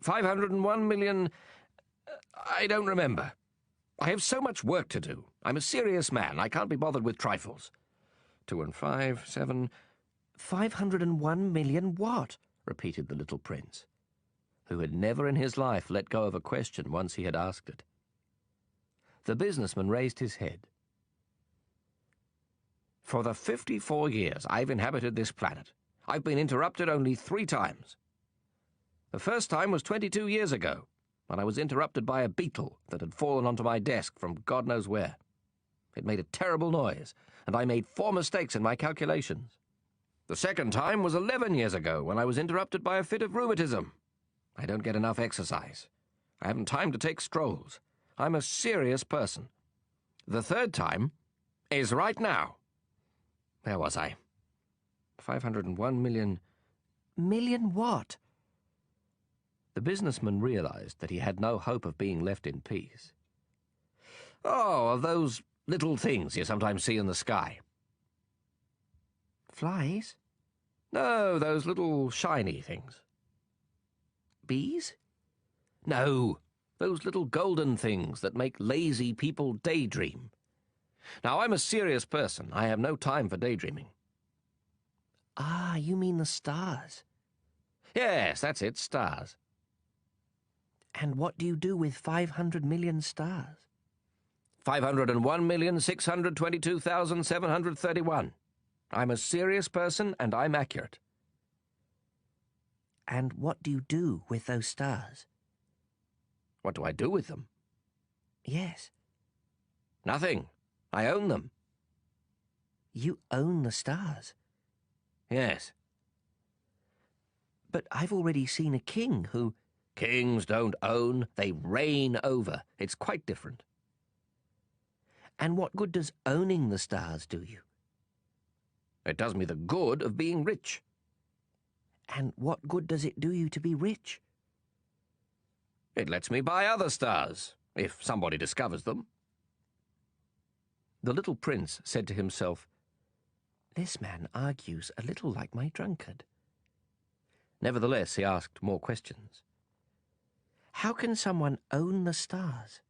501 million... I don't remember. I have so much work to do. I'm a serious man. I can't be bothered with trifles. 2 and 5, 7... 501 million what? Repeated the little prince, who had never in his life let go of a question once he had asked it. The businessman raised his head. For the 54 years I've inhabited this planet, I've been interrupted only 3 times. The first time was 22 years ago, when I was interrupted by a beetle that had fallen onto my desk from God knows where. It made a terrible noise, and I made 4 mistakes in my calculations. The second time was 11 years ago, when I was interrupted by a fit of rheumatism. I don't get enough exercise. I haven't time to take strolls. I'm a serious person. The third time is right now. Where was I? 501 million... Million what? The businessman realized that he had no hope of being left in peace. Oh, those little things you sometimes see in the sky. Flies? No, those little shiny things. Bees? No, those little golden things that make lazy people daydream. Now, I'm a serious person. I have no time for daydreaming. Ah, you mean the stars. Yes, that's it, stars. And what do you do with 500 million stars? 501,622,731. I'm a serious person, and I'm accurate. And what do you do with those stars? What do I do with them? Yes. Nothing. I own them. You own the stars? Yes. But I've already seen a king who... Kings don't own, they reign over. It's quite different. And what good does owning the stars do you? It does me the good of being rich. And what good does it do you to be rich? It lets me buy other stars, if somebody discovers them. The little prince said to himself, This man argues a little like my drunkard. Nevertheless, he asked more questions. How can someone own the stars?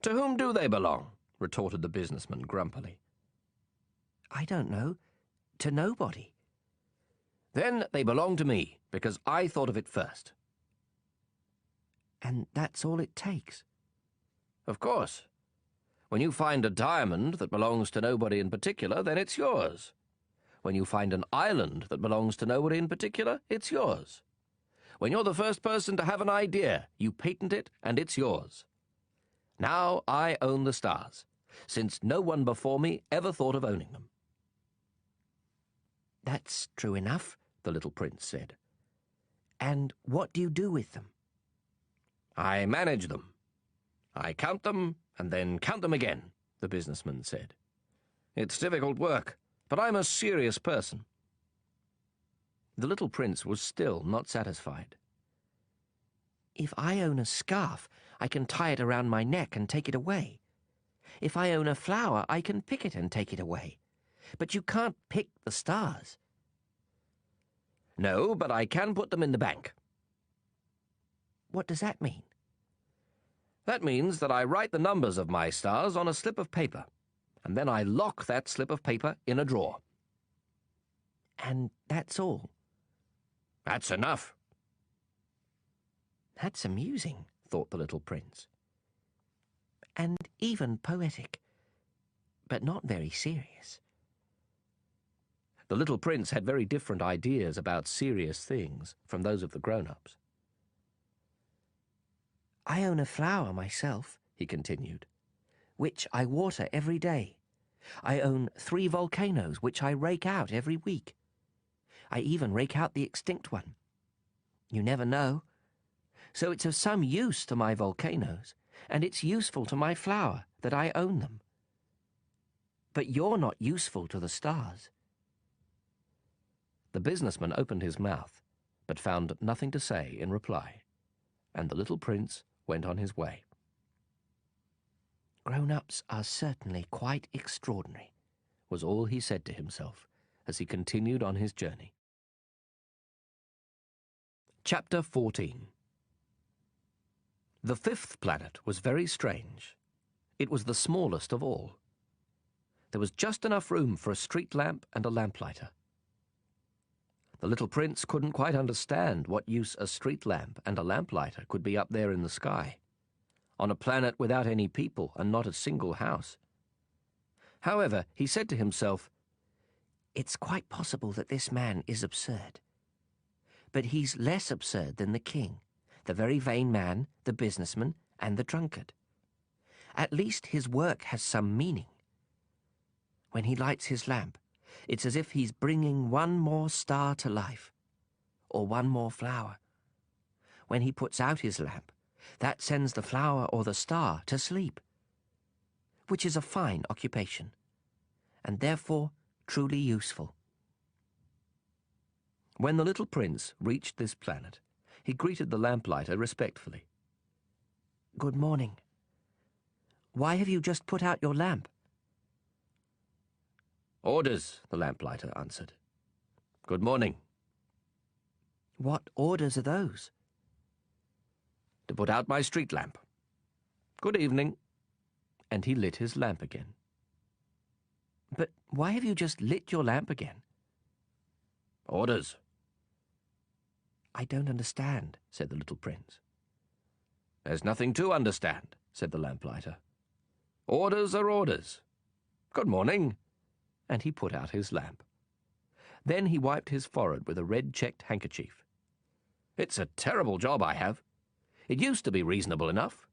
To whom do they belong? Retorted the businessman grumpily. I don't know. To nobody. Then they belong to me, because I thought of it first. And that's all it takes? Of course. When you find a diamond that belongs to nobody in particular, then it's yours. When you find an island that belongs to nobody in particular, it's yours. When you're the first person to have an idea, you patent it and it's yours. Now I own the stars, since no one before me ever thought of owning them. That's true enough, the little prince said. And what do you do with them? I manage them. I count them and then count them again, the businessman said. It's difficult work, but I'm a serious person. The little prince was still not satisfied. If I own a scarf, I can tie it around my neck and take it away. If I own a flower, I can pick it and take it away. But you can't pick the stars. No, but I can put them in the bank. What does that mean? That means that I write the numbers of my stars on a slip of paper, and then I lock that slip of paper in a drawer. And that's all? That's enough. That's amusing, thought the little prince. And even poetic, but not very serious. The little prince had very different ideas about serious things from those of the grown-ups. I own a flower myself, he continued, which I water every day. I own 3 volcanoes, which I rake out every week. I even rake out the extinct one. You never know. So it's of some use to my volcanoes, and it's useful to my flower that I own them. But you're not useful to the stars. The businessman opened his mouth, but found nothing to say in reply, and the little prince went on his way. Grown-ups are certainly quite extraordinary, was all he said to himself as he continued on his journey. Chapter 14. The fifth planet was very strange. It was the smallest of all. There was just enough room for a street lamp and a lamplighter. The little prince couldn't quite understand what use a street lamp and a lamplighter could be up there in the sky, on a planet without any people and not a single house. However, he said to himself, It's quite possible that this man is absurd. But he's less absurd than the king, the very vain man, the businessman, and the drunkard. At least his work has some meaning. When he lights his lamp, it's as if he's bringing one more star to life, or one more flower. When he puts out his lamp, that sends the flower or the star to sleep, which is a fine occupation, and therefore truly useful. When the little prince reached this planet, he greeted the lamplighter respectfully. Good morning. Why have you just put out your lamp? Orders, the lamplighter answered. Good morning. What orders are those? To put out my street lamp. Good evening. And he lit his lamp again. But why have you just lit your lamp again? Orders. I don't understand, said the little prince. There's nothing to understand, said the lamplighter. Orders are orders. Good morning. And he put out his lamp. Then he wiped his forehead with a red-checked handkerchief. It's a terrible job I have. It used to be reasonable enough.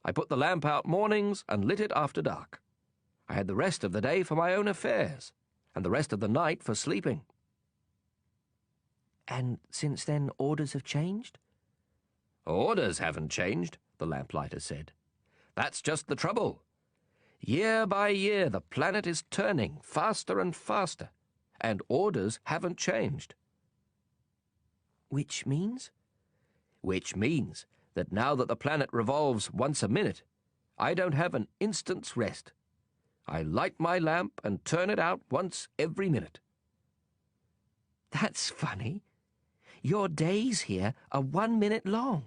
I put the lamp out mornings and lit it after dark. I had the rest of the day for my own affairs, and the rest of the night for sleeping. And since then orders have changed? Orders haven't changed, the lamplighter said. That's just the trouble. Year by year the planet is turning faster and faster, and orders haven't changed. Which means? Which means that now that the planet revolves once a minute, I don't have an instant's rest. I light my lamp and turn it out once every minute. That's funny. Your days here are 1 minute long.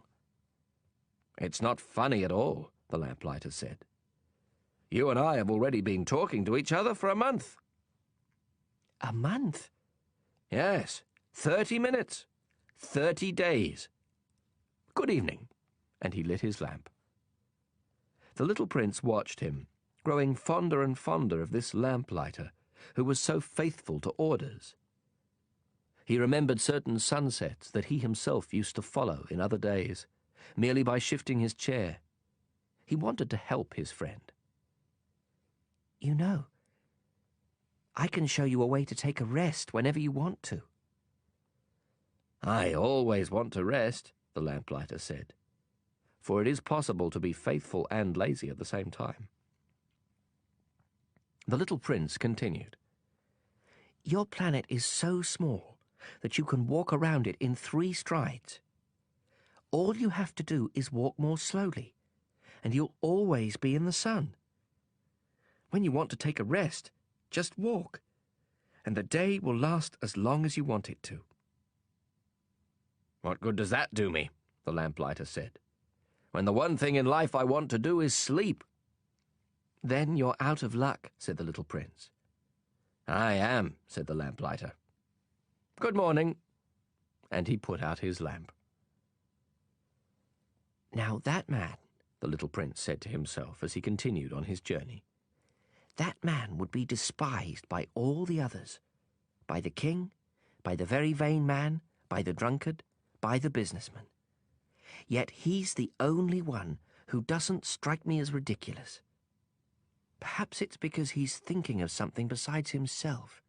It's not funny at all, the lamplighter said. You and I have already been talking to each other for a month. A month? Yes, 30 minutes. 30 days. Good evening. And he lit his lamp. The little prince watched him, growing fonder and fonder of this lamplighter, who was so faithful to orders. He remembered certain sunsets that he himself used to follow in other days, merely by shifting his chair. He wanted to help his friend. You know, I can show you a way to take a rest whenever you want to. I always want to rest, the lamplighter said, for it is possible to be faithful and lazy at the same time. The little prince continued. Your planet is so small that you can walk around it in 3 strides. All you have to do is walk more slowly, and you'll always be in the sun. When you want to take a rest, just walk, and the day will last as long as you want it to. What good does that do me? The lamplighter said, when the one thing in life I want to do is sleep. Then you're out of luck, said the little prince. I am, said the lamplighter. Good morning. And he put out his lamp. Now that man, the little prince said to himself as he continued on his journey, that man would be despised by all the others, by the king, by the very vain man, by the drunkard, by the businessman. Yet he's the only one who doesn't strike me as ridiculous. Perhaps it's because he's thinking of something besides himself.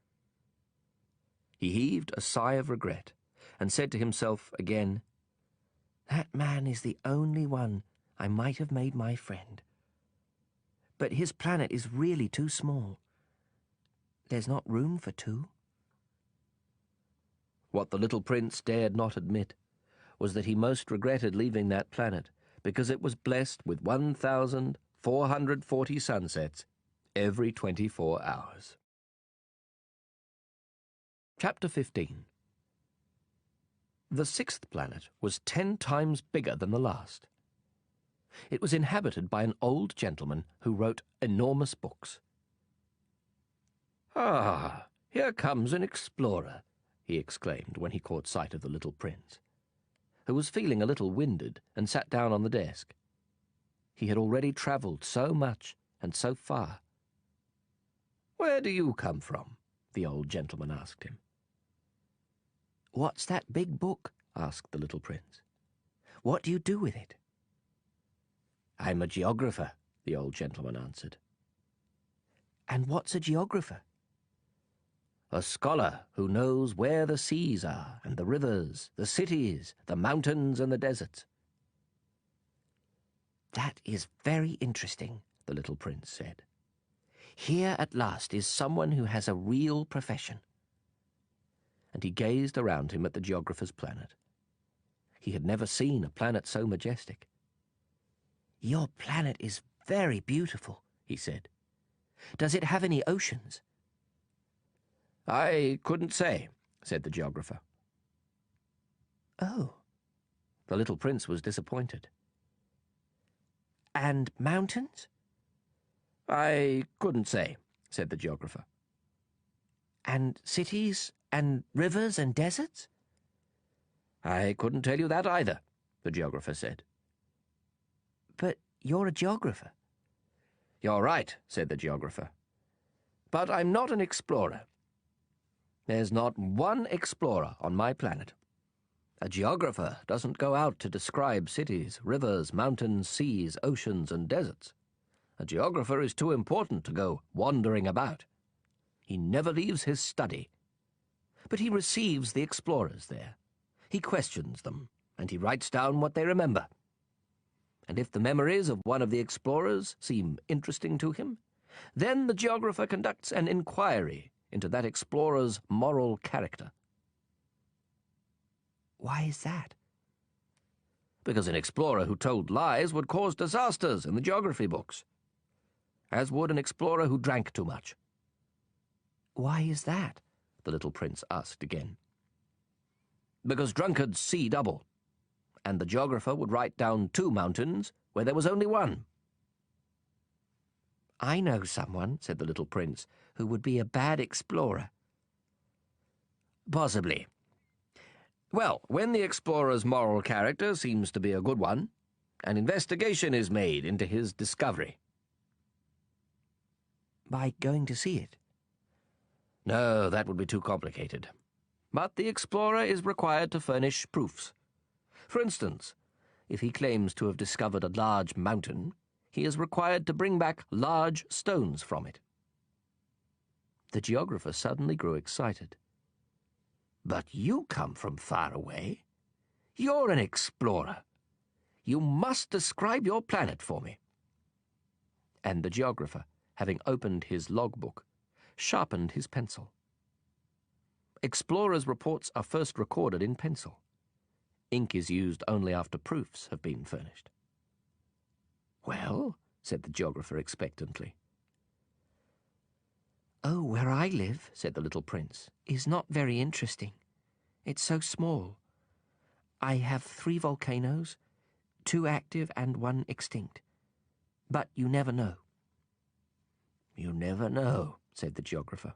He heaved a sigh of regret and said to himself again, That man is the only one I might have made my friend. But his planet is really too small. There's not room for 2. What the little prince dared not admit was that he most regretted leaving that planet because it was blessed with 1,440 sunsets every 24 hours. Chapter 15. The sixth planet was 10 times bigger than the last. It was inhabited by an old gentleman who wrote enormous books. "Ah, here comes an explorer," he exclaimed when he caught sight of the little prince, who was feeling a little winded and sat down on the desk. He had already travelled so much and so far. "Where do you come from?" the old gentleman asked him. "What's that big book?" asked the little prince. "What do you do with it?" "I'm a geographer," the old gentleman answered. "And what's a geographer?" "A scholar who knows where the seas are, and the rivers, the cities, the mountains, and the deserts." "That is very interesting," the little prince said. "Here at last is someone who has a real profession." And he gazed around him at the geographer's planet. He had never seen a planet so majestic. "Your planet is very beautiful," he said. "Does it have any oceans?" "I couldn't say," said the geographer. "Oh." The little prince was disappointed. "And mountains?" "I couldn't say," said the geographer. "And cities and rivers and deserts?" "I couldn't tell you that either," the geographer said. "But you're a geographer." "You're right," said the geographer. "But I'm not an explorer. There's not one explorer on my planet. A geographer doesn't go out to describe cities, rivers, mountains, seas, oceans, and deserts. A geographer is too important to go wandering about. He never leaves his study. But he receives the explorers there. He questions them, and he writes down what they remember. And if the memories of one of the explorers seem interesting to him, then the geographer conducts an inquiry into that explorer's moral character." "Why is that?" "Because an explorer who told lies would cause disasters in the geography books, as would an explorer who drank too much." "Why is that?" the little prince asked again. "Because drunkards see double, and the geographer would write down 2 mountains where there was only 1. "I know someone," said the little prince, "who would be a bad explorer." "Possibly. Well, when the explorer's moral character seems to be a good one, an investigation is made into his discovery." "By going to see it?" "No, that would be too complicated. But the explorer is required to furnish proofs. For instance, if he claims to have discovered a large mountain, he is required to bring back large stones from it." The geographer suddenly grew excited. "But you come from far away. You're an explorer. You must describe your planet for me." And the geographer, having opened his logbook, sharpened his pencil. Explorers' reports are first recorded in pencil. Ink is used only after proofs have been furnished. "Well?" said the geographer expectantly. "Oh, where I live," said the little prince, "is not very interesting. It's so small. I have 3 volcanoes, 2 active and 1 extinct. But you never know." "You never know," said the geographer.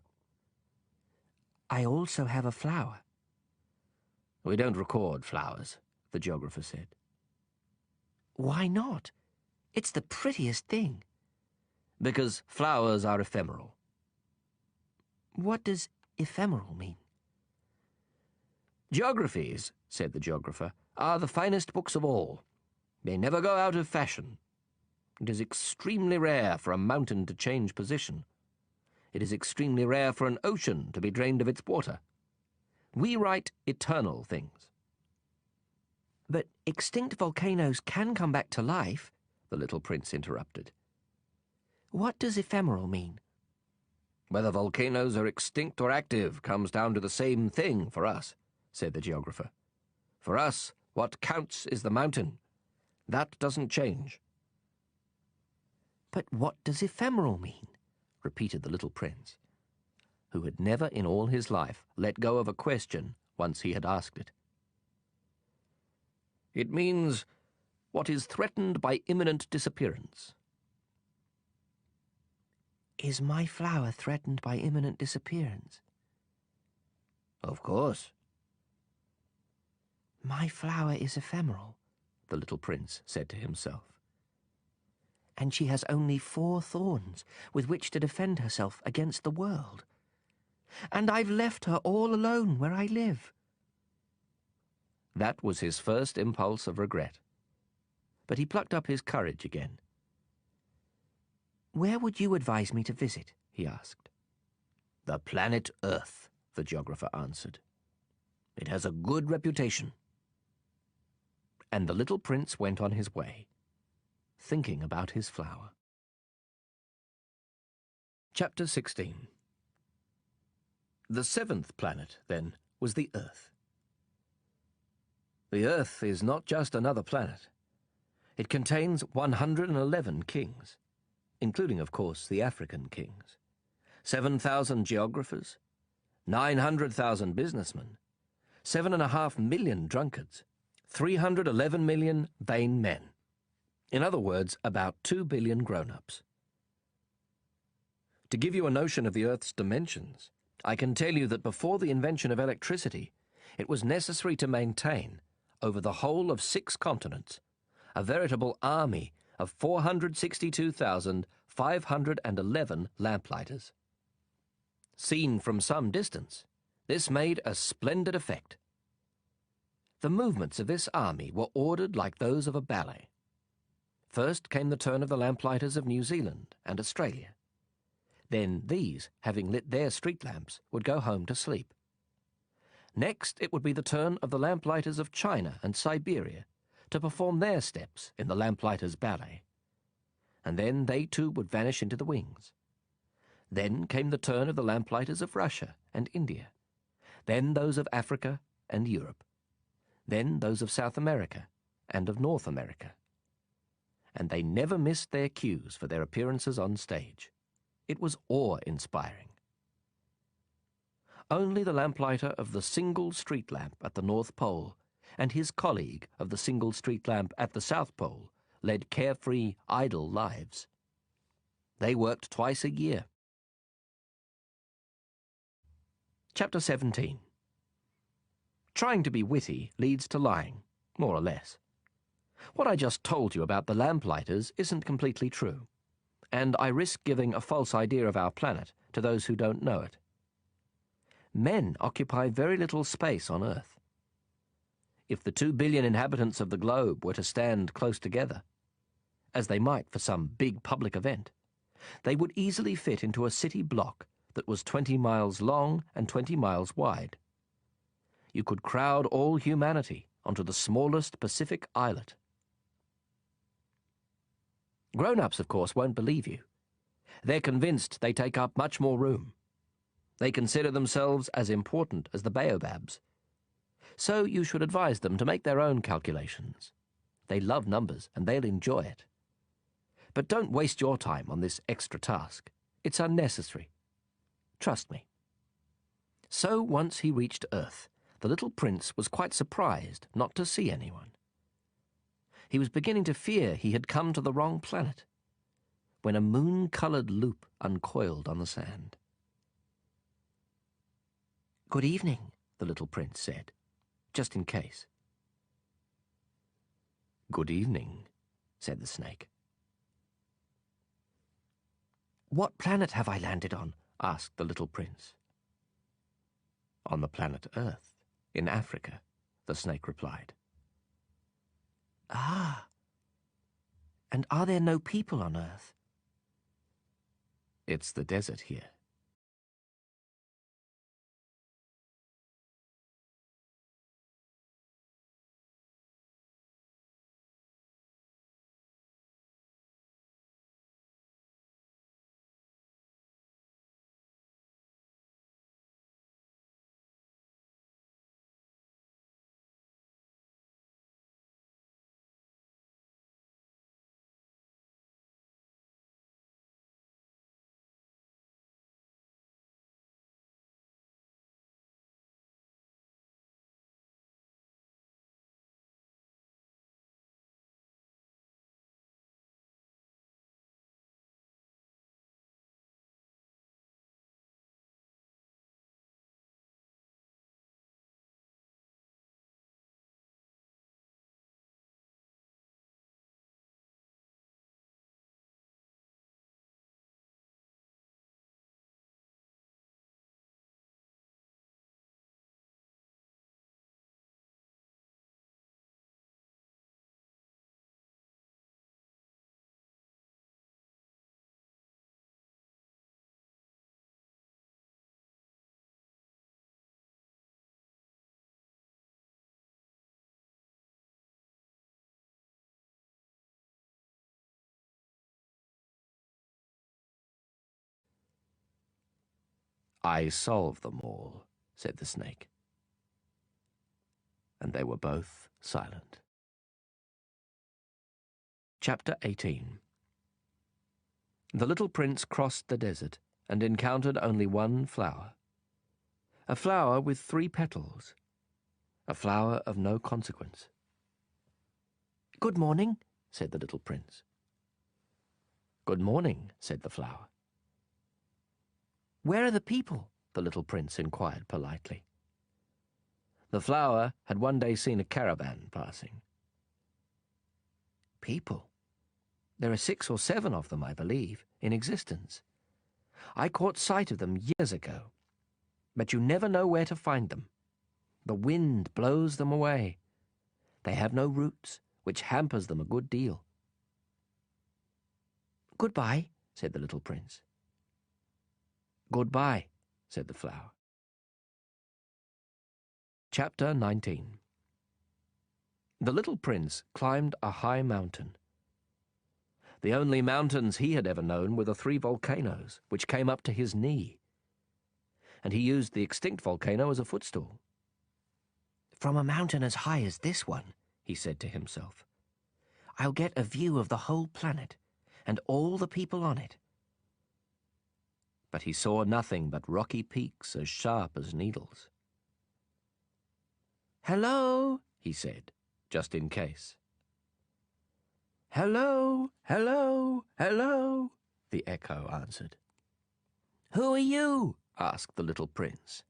"I also have a flower." "We don't record flowers," the geographer said. "Why not? It's the prettiest thing." "Because flowers are ephemeral." "What does ephemeral mean?" "Geographies," said the geographer, "are the finest books of all. They never go out of fashion. It is extremely rare for a mountain to change position. It is extremely rare for an ocean to be drained of its water. We write eternal things." "But extinct volcanoes can come back to life," the little prince interrupted. "What does ephemeral mean?" "Whether volcanoes are extinct or active comes down to the same thing for us," said the geographer. "For us, what counts is the mountain. That doesn't change." "But what does ephemeral mean?" repeated the little prince, who had never in all his life let go of a question once he had asked it. It means what is threatened by imminent disappearance. Is my flower threatened by imminent disappearance? Of course. My flower is ephemeral, the little prince said to himself. And she has only 4 thorns with which to defend herself against the world. And I've left her all alone where I live. That was his first impulse of regret. But he plucked up his courage again. Where would you advise me to visit? He asked. The planet Earth, the geographer answered. It has a good reputation. And the little prince went on his way, thinking about his flower. Chapter 16. The 7th planet, then, was the Earth. The Earth is not just another planet. It contains 111 kings, including, of course, the African kings, 7,000 geographers, 900,000 businessmen, 7.5 million drunkards, 311 million vain men. In other words, about 2 billion grown-ups. To give you a notion of the Earth's dimensions, I can tell you that before the invention of electricity, it was necessary to maintain, over the whole of 6 continents, a veritable army of 462,511 lamplighters. Seen from some distance, this made a splendid effect. The movements of this army were ordered like those of a ballet. First came the turn of the lamplighters of New Zealand and Australia. Then these, having lit their street lamps, would go home to sleep. Next it would be the turn of the lamplighters of China and Siberia to perform their steps in the lamplighters' ballet. And then they too would vanish into the wings. Then came the turn of the lamplighters of Russia and India. Then those of Africa and Europe. Then those of South America and of North America. And they never missed their cues for their appearances on stage. It was awe-inspiring. Only the lamplighter of the single street lamp at the North Pole and his colleague of the single street lamp at the South Pole led carefree, idle lives. They worked twice a year. Chapter 17. Trying to be witty leads to lying, more or less. What I just told you about the lamplighters isn't completely true, and I risk giving a false idea of our planet to those who don't know it. Men occupy very little space on Earth. If the 2 billion inhabitants of the globe were to stand close together, as they might for some big public event, they would easily fit into a city block that was 20 miles long and 20 miles wide. You could crowd all humanity onto the smallest Pacific islet. Grown-ups, of course, won't believe you. They're convinced they take up much more room. They consider themselves as important as the baobabs. So you should advise them to make their own calculations. They love numbers, and they'll enjoy it. But don't waste your time on this extra task. It's unnecessary. Trust me. So once he reached Earth, the little prince was quite surprised not to see anyone. He was beginning to fear he had come to the wrong planet, when a moon-coloured loop uncoiled on the sand. "Good evening," the little prince said, just in case. "Good evening," said the snake. "What planet have I landed on?" asked the little prince. "On the planet Earth, in Africa," the snake replied. "Ah. And are there no people on Earth?" "It's the desert here." I solve them all, said the snake. And they were both silent. Chapter 18. The little prince crossed the desert and encountered only one flower. A flower with 3 petals. A flower of no consequence. "Good morning," said the little prince. "Good morning," said the flower. "Where are the people?" the little prince inquired politely. The flower had one day seen a caravan passing. "People? There are 6 or 7 of them, I believe, in existence. I caught sight of them years ago. But you never know where to find them. The wind blows them away. They have no roots, which hampers them a good deal." "Goodbye," said the little prince. "Goodbye," said the flower. Chapter 19. The little prince climbed a high mountain. The only mountains he had ever known were the 3 volcanoes, which came up to his knee. And he used the extinct volcano as a footstool. "From a mountain as high as this one," he said to himself, "I'll get a view of the whole planet and all the people on it." But he saw nothing but rocky peaks as sharp as needles. "Hello," he said, just in case. "Hello, hello, hello," the echo answered. "Who are you?" asked the little prince.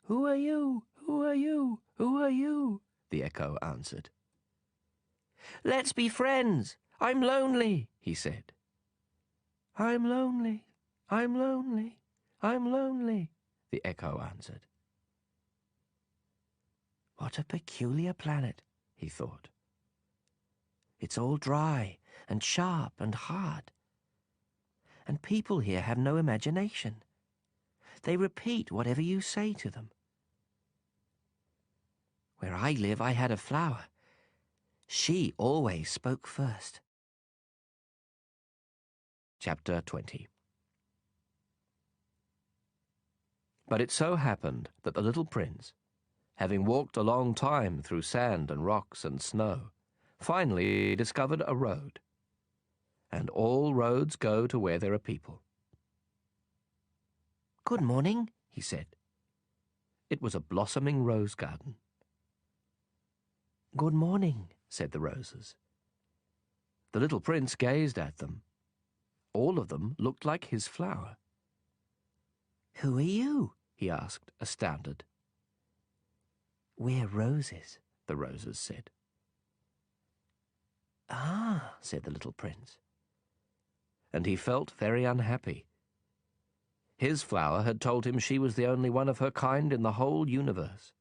"Who are you? Who are you? Who are you?" the echo answered. "Let's be friends. I'm lonely," he said. "I'm lonely, I'm lonely, I'm lonely," the echo answered. "What a peculiar planet," he thought. "It's all dry and sharp and hard. And people here have no imagination. They repeat whatever you say to them. Where I live, I had a flower. She always spoke first." Chapter 20. But it so happened that the little prince, having walked a long time through sand and rocks and snow, finally discovered a road. And all roads go to where there are people. "Good morning," he said. It was a blossoming rose garden. "Good morning," said the roses. The little prince gazed at them. All of them looked like his flower. "Who are you?" he asked, astounded. "We're roses," the roses said. "Ah," said the little prince. And he felt very unhappy. His flower had told him she was the only one of her kind in the whole universe.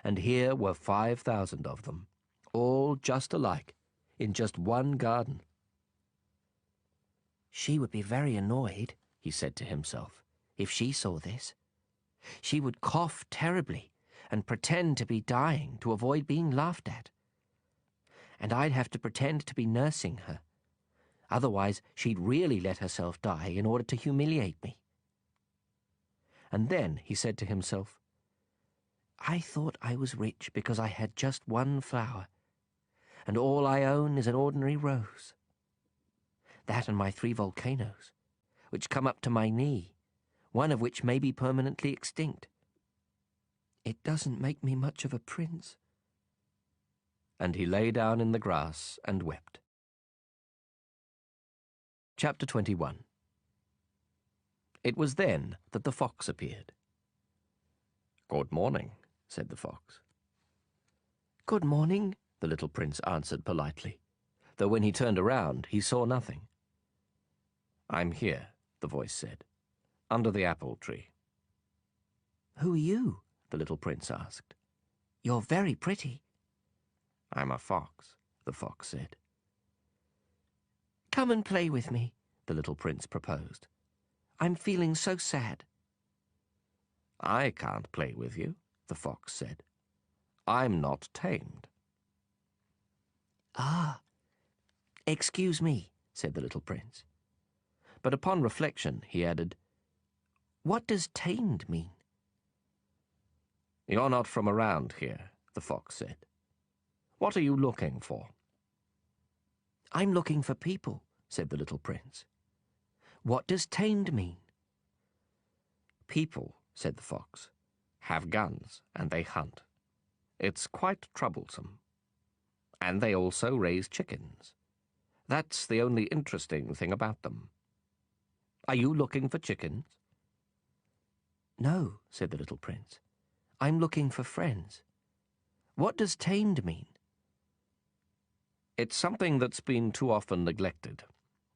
And here were 5,000 of them, all just alike, in just one garden. "She would be very annoyed," he said to himself, "if she saw this. She would cough terribly and pretend to be dying to avoid being laughed at. And I'd have to pretend to be nursing her. Otherwise, she'd really let herself die in order to humiliate me." And then he said to himself, "I thought I was rich because I had just one flower, and all I own is an ordinary rose. That and my 3 volcanoes, which come up to my knee, one of which may be permanently extinct. It doesn't make me much of a prince." And he lay down in the grass and wept. Chapter 21. It was then that the fox appeared. "Good morning," said the fox. "Good morning," the little prince answered politely, though when he turned around he saw nothing. "I'm here," the voice said, "under the apple tree." "Who are you?" the little prince asked. "You're very pretty." "I'm a fox," the fox said. "Come and play with me," the little prince proposed. "I'm feeling so sad." "I can't play with you," the fox said. "I'm not tamed." "Ah, excuse me," said the little prince. But upon reflection he added, What does tamed mean? You're not from around here, the fox said. What are you looking for? I'm looking for people, said the little prince. What does tamed mean? People, said the fox, have guns and they hunt. It's quite troublesome. And they also raise chickens. That's the only interesting thing about them. Are you looking for chickens? No, said the little prince. I'm looking for friends. What does tamed mean? It's something that's been too often neglected.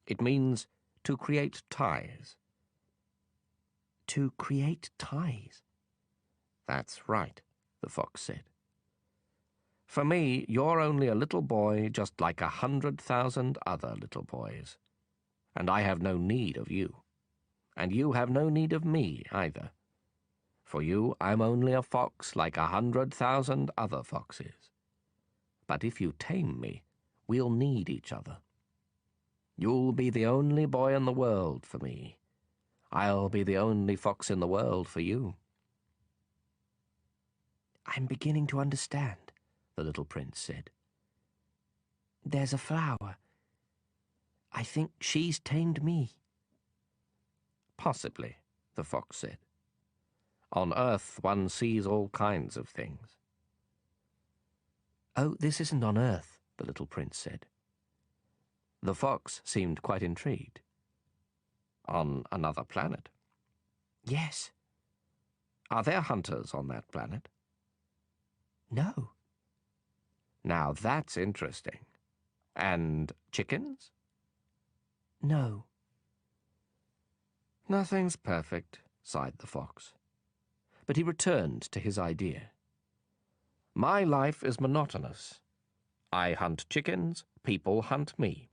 It means to create ties. To create ties? That's right, the fox said. For me, you're only a little boy just like 100,000 other little boys. And I have no need of you. And you have no need of me either. For you, I'm only a fox like 100,000 other foxes. But if you tame me, we'll need each other. You'll be the only boy in the world for me. I'll be the only fox in the world for you. I'm beginning to understand, the little prince said. There's a flower. I think she's tamed me. Possibly, the fox said. On Earth, one sees all kinds of things. Oh, this isn't on Earth, the little prince said. The fox seemed quite intrigued. On another planet? Yes. Are there hunters on that planet? No. Now that's interesting. And chickens? No. Nothing's perfect, sighed the fox. But he returned to his idea. My life is monotonous. I hunt chickens, people hunt me.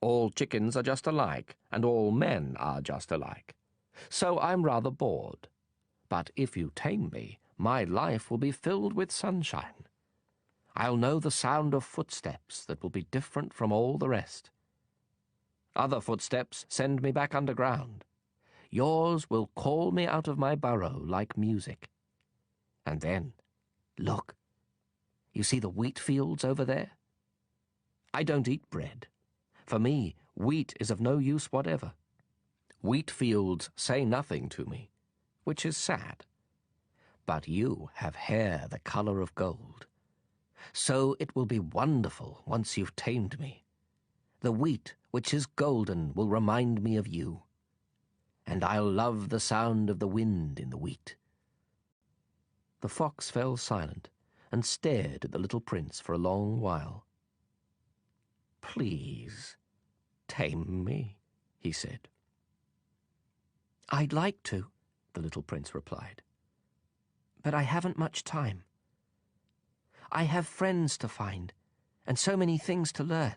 All chickens are just alike, and all men are just alike. So I'm rather bored. But if you tame me, my life will be filled with sunshine. I'll know the sound of footsteps that will be different from all the rest. Other footsteps send me back underground. Yours will call me out of my burrow like music. And then, look, you see the wheat fields over there? I don't eat bread. For me, wheat is of no use whatever. Wheat fields say nothing to me, which is sad. But you have hair the color of gold. So it will be wonderful once you've tamed me. The wheat, which is golden, will remind me of you. And I'll love the sound of the wind in the wheat. The fox fell silent and stared at the little prince for a long while. Please, tame me, he said. I'd like to, the little prince replied. But I haven't much time. I have friends to find, and so many things to learn.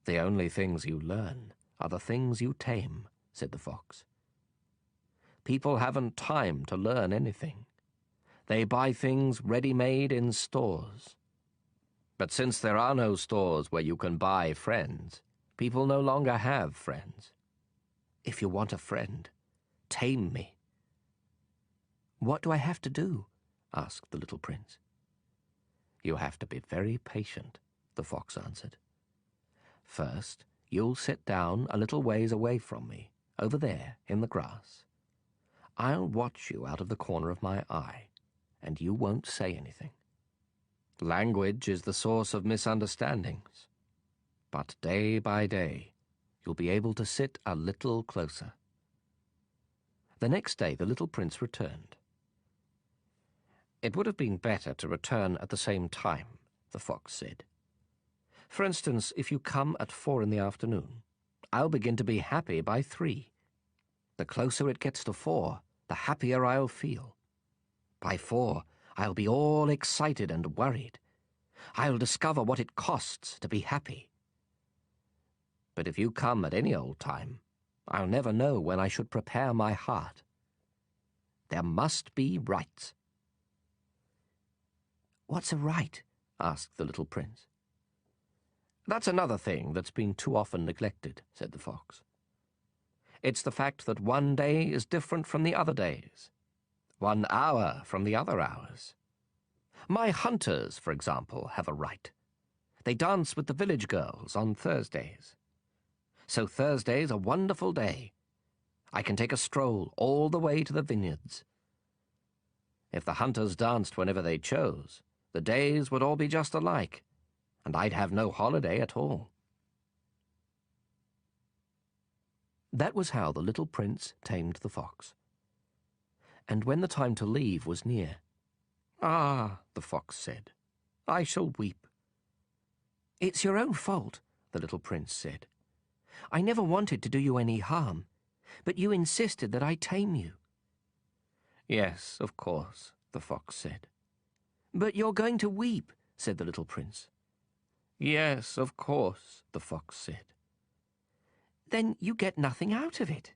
The only things you learn are the things you tame, said the fox. People haven't time to learn anything. They buy things ready-made in stores. But since there are no stores where you can buy friends, people no longer have friends. If you want a friend, tame me. What do I have to do? Asked the little prince. You have to be very patient, the fox answered. First, you'll sit down a little ways away from me, over there in the grass. I'll watch you out of the corner of my eye, and you won't say anything. Language is the source of misunderstandings. But day by day, you'll be able to sit a little closer. The next day, the little prince returned. It would have been better to return at the same time, the fox said. For instance, if you come at 4 in the afternoon, I'll begin to be happy by 3. The closer it gets to 4, the happier I'll feel. By 4, I'll be all excited and worried. I'll discover what it costs to be happy. But if you come at any old time, I'll never know when I should prepare my heart. There must be rights. What's a right? Asked the little prince. That's another thing that's been too often neglected, said the fox. It's the fact that one day is different from the other days, 1 hour from the other hours. My hunters, for example, have a right. They dance with the village girls on Thursdays. So Thursday's a wonderful day. I can take a stroll all the way to the vineyards. If the hunters danced whenever they chose, the days would all be just alike, and I'd have no holiday at all. That was how the little prince tamed the fox. And when the time to leave was near, "Ah," the fox said, "I shall weep." "It's your own fault," the little prince said. "I never wanted to do you any harm, but you insisted that I tame you." "Yes, of course," the fox said. "But you're going to weep," said the little prince. "Yes, of course," the fox said. "Then you get nothing out of it."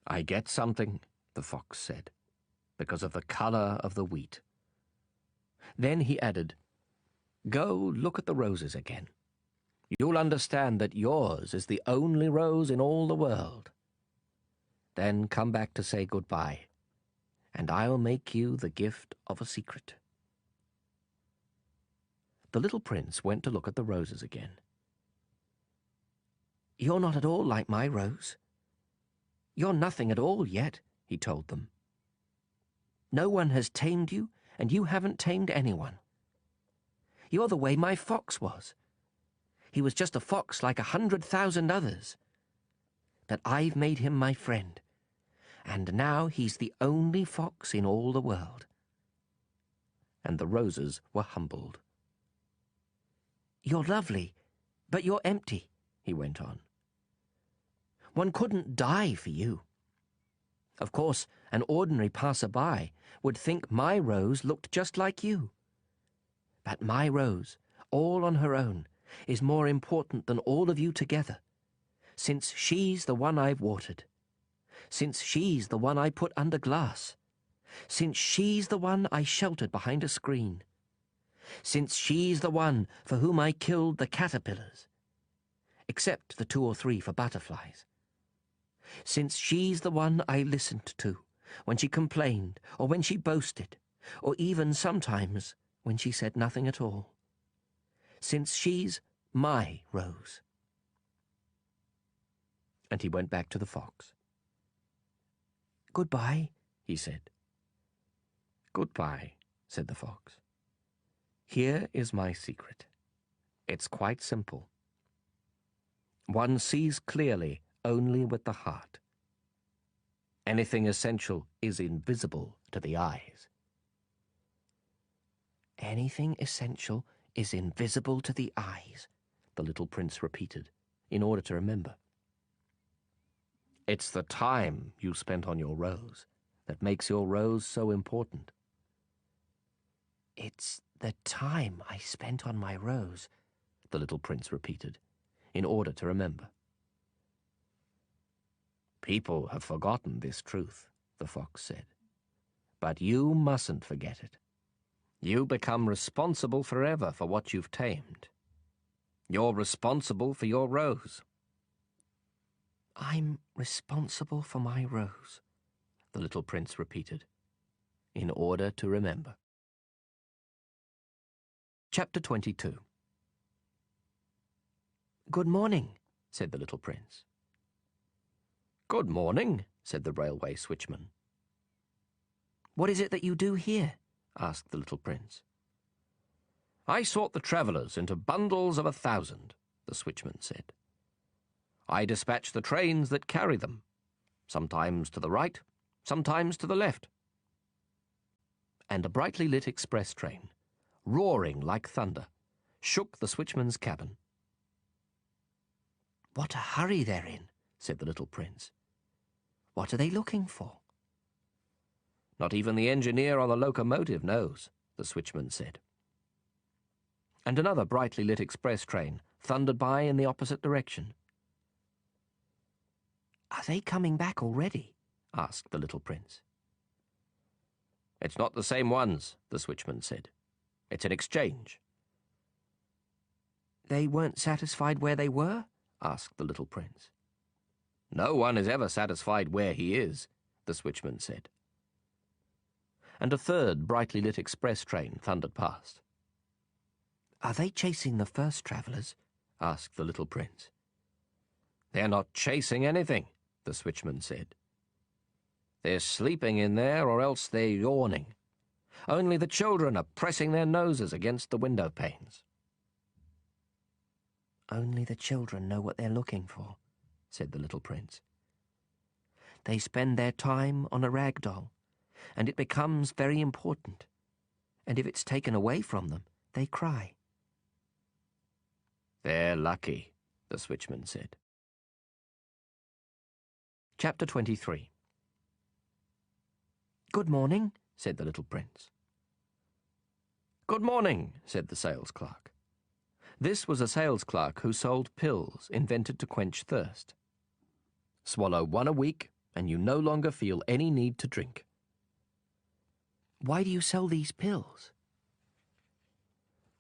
"I get something," the fox said, "because of the color of the wheat." Then he added, "Go look at the roses again. You'll understand that yours is the only rose in all the world. Then come back to say goodbye, and I'll make you the gift of a secret." The little prince went to look at the roses again. "You're not at all like my rose. You're nothing at all yet," he told them. "No one has tamed you, and you haven't tamed anyone. You're the way my fox was. He was just a fox like 100,000 others. But I've made him my friend, and now he's the only fox in all the world." And the roses were humbled. "You're lovely, but you're empty," he went on. "One couldn't die for you. Of course, an ordinary passer-by would think my rose looked just like you. But my rose, all on her own, is more important than all of you together, since she's the one I've watered, since she's the one I put under glass, since she's the one I sheltered behind a screen, since she's the one for whom I killed the caterpillars, except the 2 or 3 for butterflies, since she's the one I listened to when she complained or when she boasted, or even sometimes when she said nothing at all, since she's my rose." And he went back to the fox. "Goodbye," he said. "Goodbye," said the fox. "Here is my secret. It's quite simple. One sees clearly only with the heart. Anything essential is invisible to the eyes." "Anything essential is invisible to the eyes," the little prince repeated, in order to remember. "It's the time you spent on your rose that makes your rose so important." "It's the time I spent on my rose," the little prince repeated, in order to remember. "People have forgotten this truth," the fox said. "But you mustn't forget it. You become responsible forever for what you've tamed. You're responsible for your rose." "I'm responsible for my rose," the little prince repeated, in order to remember. Chapter 22. "Good morning," said the little prince. "Good morning," said the railway switchman. "What is it that you do here?" asked the little prince. "I sort the travellers into bundles of 1,000, the switchman said. "I dispatch the trains that carry them, sometimes to the right, sometimes to the left." And a brightly lit express train, roaring like thunder, shook the switchman's cabin. "What a hurry they're in," said the little prince. "What are they looking for?" "Not even the engineer on the locomotive knows," the switchman said. And another brightly lit express train thundered by in the opposite direction. "Are they coming back already?" asked the little prince. "It's not the same ones," the switchman said. "It's an exchange." "They weren't satisfied where they were?" asked the little prince. No one is ever satisfied where he is, the switchman said. And a third brightly lit express train thundered past. Are they chasing the first travellers? Asked the little prince. They're not chasing anything, the switchman said. They're sleeping in there, or else they're yawning. Only the children are pressing their noses against the window panes. Only the children know what they're looking for, said the little prince. They spend their time on a rag doll, and it becomes very important. And if it's taken away from them, they cry. They're lucky, the switchman said. Chapter 23. Good morning, said the little prince. Good morning, said the sales clerk. This was a sales clerk who sold pills invented to quench thirst. Swallow one a week, and you no longer feel any need to drink. Why do you sell these pills?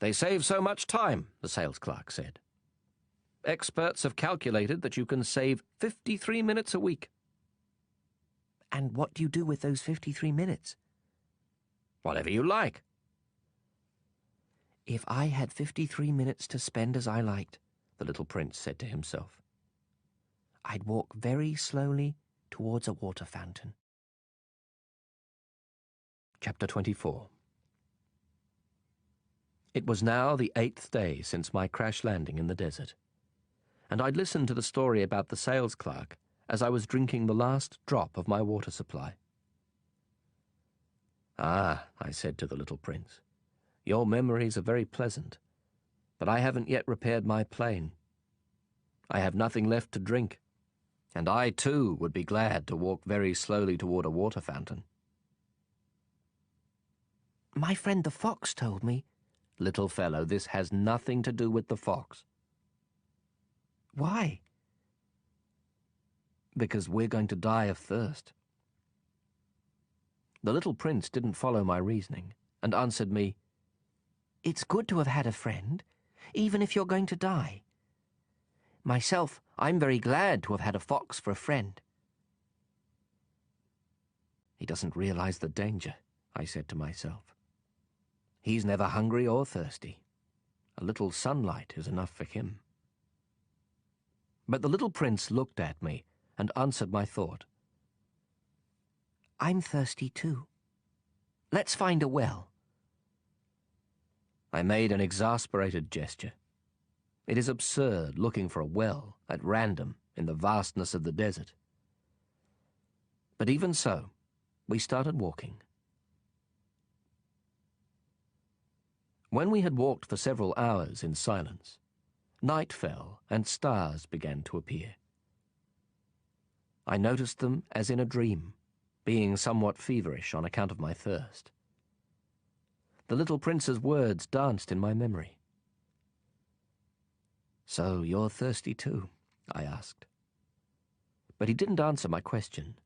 They save so much time, the sales clerk said. Experts have calculated that you can save 53 minutes a week. And what do you do with those 53 minutes? Whatever you like. If I had 53 minutes to spend as I liked, the little prince said to himself, I'd walk very slowly towards a water fountain. Chapter 24. It was now the 8th day since my crash landing in the desert, and I'd listened to the story about the sales clerk as I was drinking the last drop of my water supply. Ah, I said to the little prince, your memories are very pleasant, but I haven't yet repaired my plane. I have nothing left to drink, and I too would be glad to walk very slowly toward a water fountain. My friend the fox told me. Little fellow, this has nothing to do with the fox. Why? Because we're going to die of thirst. The little prince didn't follow my reasoning and answered me, It's good to have had a friend, even if you're going to die. Myself, I'm very glad to have had a fox for a friend. He doesn't realize the danger, I said to myself. He's never hungry or thirsty. A little sunlight is enough for him. But the little prince looked at me and answered my thought. I'm thirsty too. Let's find a well. I made an exasperated gesture. It is absurd looking for a well at random in the vastness of the desert. But even so, we started walking. When we had walked for several hours in silence, night fell and stars began to appear. I noticed them as in a dream, being somewhat feverish on account of my thirst. The little prince's words danced in my memory. So you're thirsty too? I asked. But he didn't answer my question.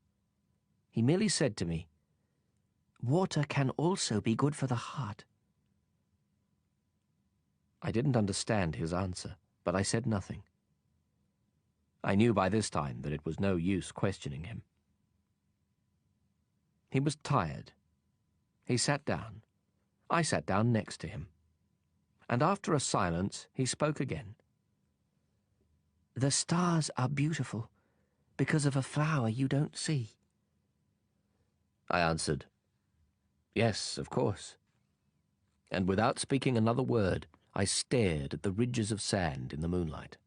He merely said to me, Water can also be good for the heart. I didn't understand his answer, but I said nothing. I knew by this time that it was no use questioning him. He was tired. He sat down. I sat down next to him. And after a silence, he spoke again. The stars are beautiful because of a flower you don't see. I answered, Yes, of course. And without speaking another word, I stared at the ridges of sand in the moonlight.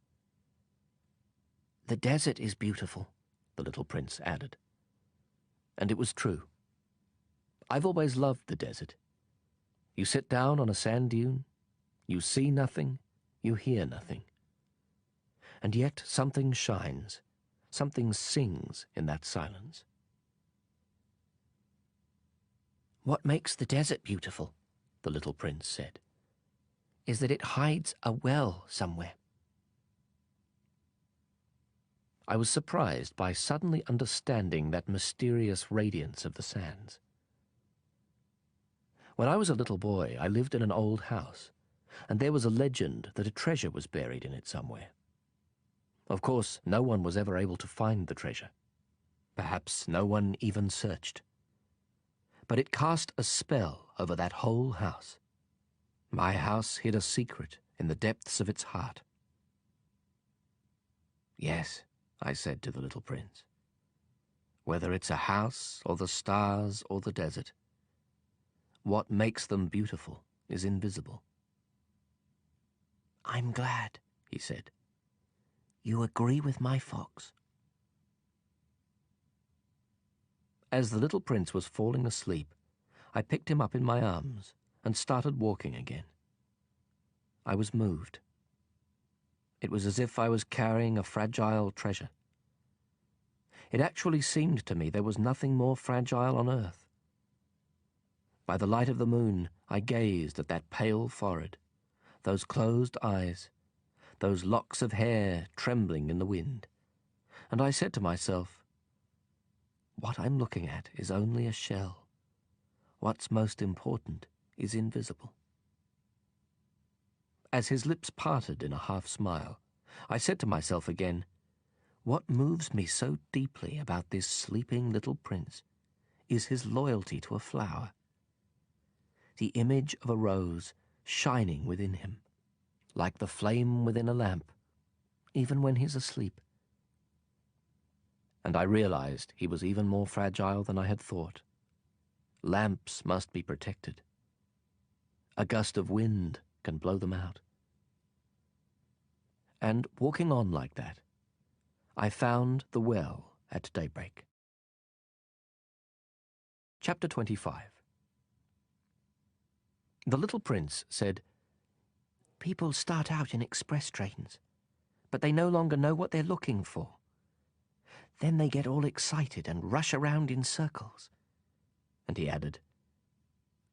The desert is beautiful, the little prince added. And it was true. I've always loved the desert. You sit down on a sand dune, you see nothing, you hear nothing. And yet something shines, something sings in that silence. What makes the desert beautiful, the little prince said, is that it hides a well somewhere. I was surprised by suddenly understanding that mysterious radiance of the sands. When I was a little boy, I lived in an old house, and there was a legend that a treasure was buried in it somewhere. Of course, no one was ever able to find the treasure. Perhaps no one even searched. But it cast a spell over that whole house. My house hid a secret in the depths of its heart. Yes, I said to the little prince. Whether it's a house or the stars or the desert, what makes them beautiful is invisible. I'm glad, he said. You agree with my fox. As the little prince was falling asleep, I picked him up in my arms and started walking again. I was moved. It was as if I was carrying a fragile treasure. It actually seemed to me there was nothing more fragile on earth. By the light of the moon, I gazed at that pale forehead, those closed eyes, those locks of hair trembling in the wind, and I said to myself, what I'm looking at is only a shell. What's most important is invisible. As his lips parted in a half-smile, I said to myself again, what moves me so deeply about this sleeping little prince is his loyalty to a flower, the image of a rose shining within him, like the flame within a lamp, even when he's asleep. And I realized he was even more fragile than I had thought. Lamps must be protected. A gust of wind can blow them out. And walking on like that, I found the well at daybreak. Chapter 25. The little prince said, People start out in express trains, but they no longer know what they're looking for. Then they get all excited and rush around in circles. And he added,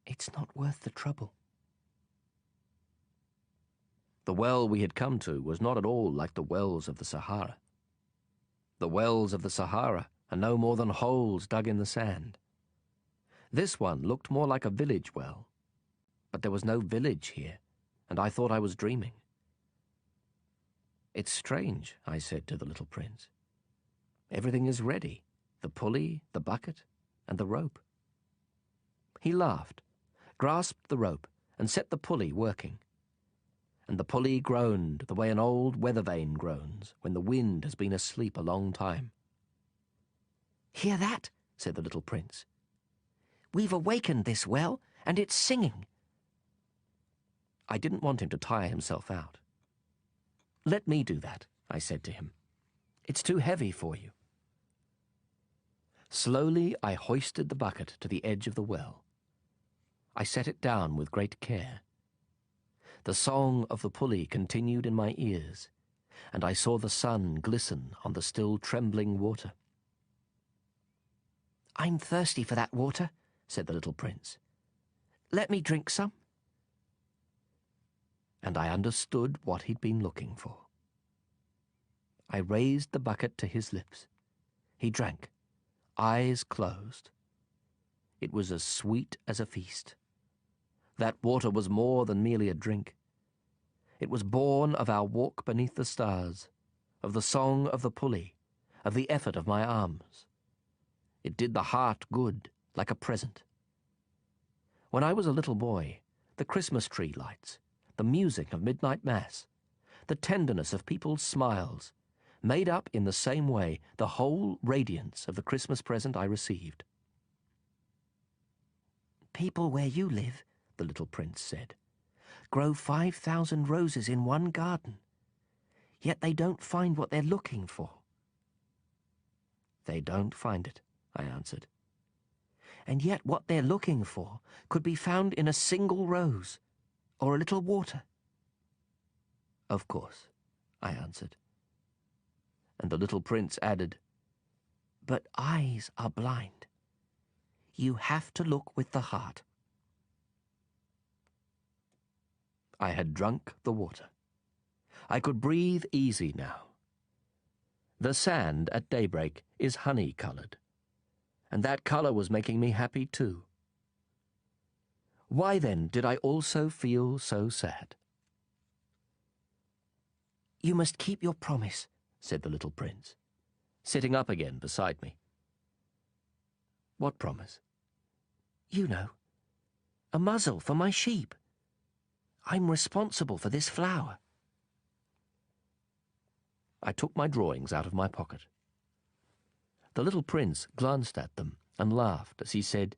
It's not worth the trouble. The well we had come to was not at all like the wells of the Sahara. The wells of the Sahara are no more than holes dug in the sand. This one looked more like a village well, but there was no village here, and I thought I was dreaming. It's strange, I said to the little prince. Everything is ready, the pulley, the bucket, and the rope. He laughed, grasped the rope, and set the pulley working. And the pulley groaned the way an old weather vane groans when the wind has been asleep a long time. Hear that? Said the little prince. We've awakened this well, and it's singing. I didn't want him to tire himself out. Let me do that, I said to him. It's too heavy for you. Slowly I hoisted the bucket to the edge of the well. I set it down with great care. The song of the pulley continued in my ears, and I saw the sun glisten on the still trembling water. I'm thirsty for that water, said the little prince. Let me drink some. And I understood what he'd been looking for. I raised the bucket to his lips. He drank, eyes closed. It was as sweet as a feast. That water was more than merely a drink. It was born of our walk beneath the stars, of the song of the pulley, of the effort of my arms. It did the heart good, like a present. When I was a little boy, the Christmas tree lights, the music of midnight mass, the tenderness of people's smiles, made up in the same way the whole radiance of the Christmas present I received. People where you live, the little prince said, grow 5,000 roses in one garden, yet they don't find what they're looking for. They don't find it, I answered. And yet what they're looking for could be found in a single rose or a little water. Of course, I answered. And the little prince added, But eyes are blind. You have to look with the heart. I had drunk the water. I could breathe easy now. The sand at daybreak is honey-colored, and that color was making me happy too. Why then did I also feel so sad? You must keep your promise, said the little prince, sitting up again beside me. What promise? You know, a muzzle for my sheep. I'm responsible for this flower. I took my drawings out of my pocket. The little prince glanced at them and laughed as he said,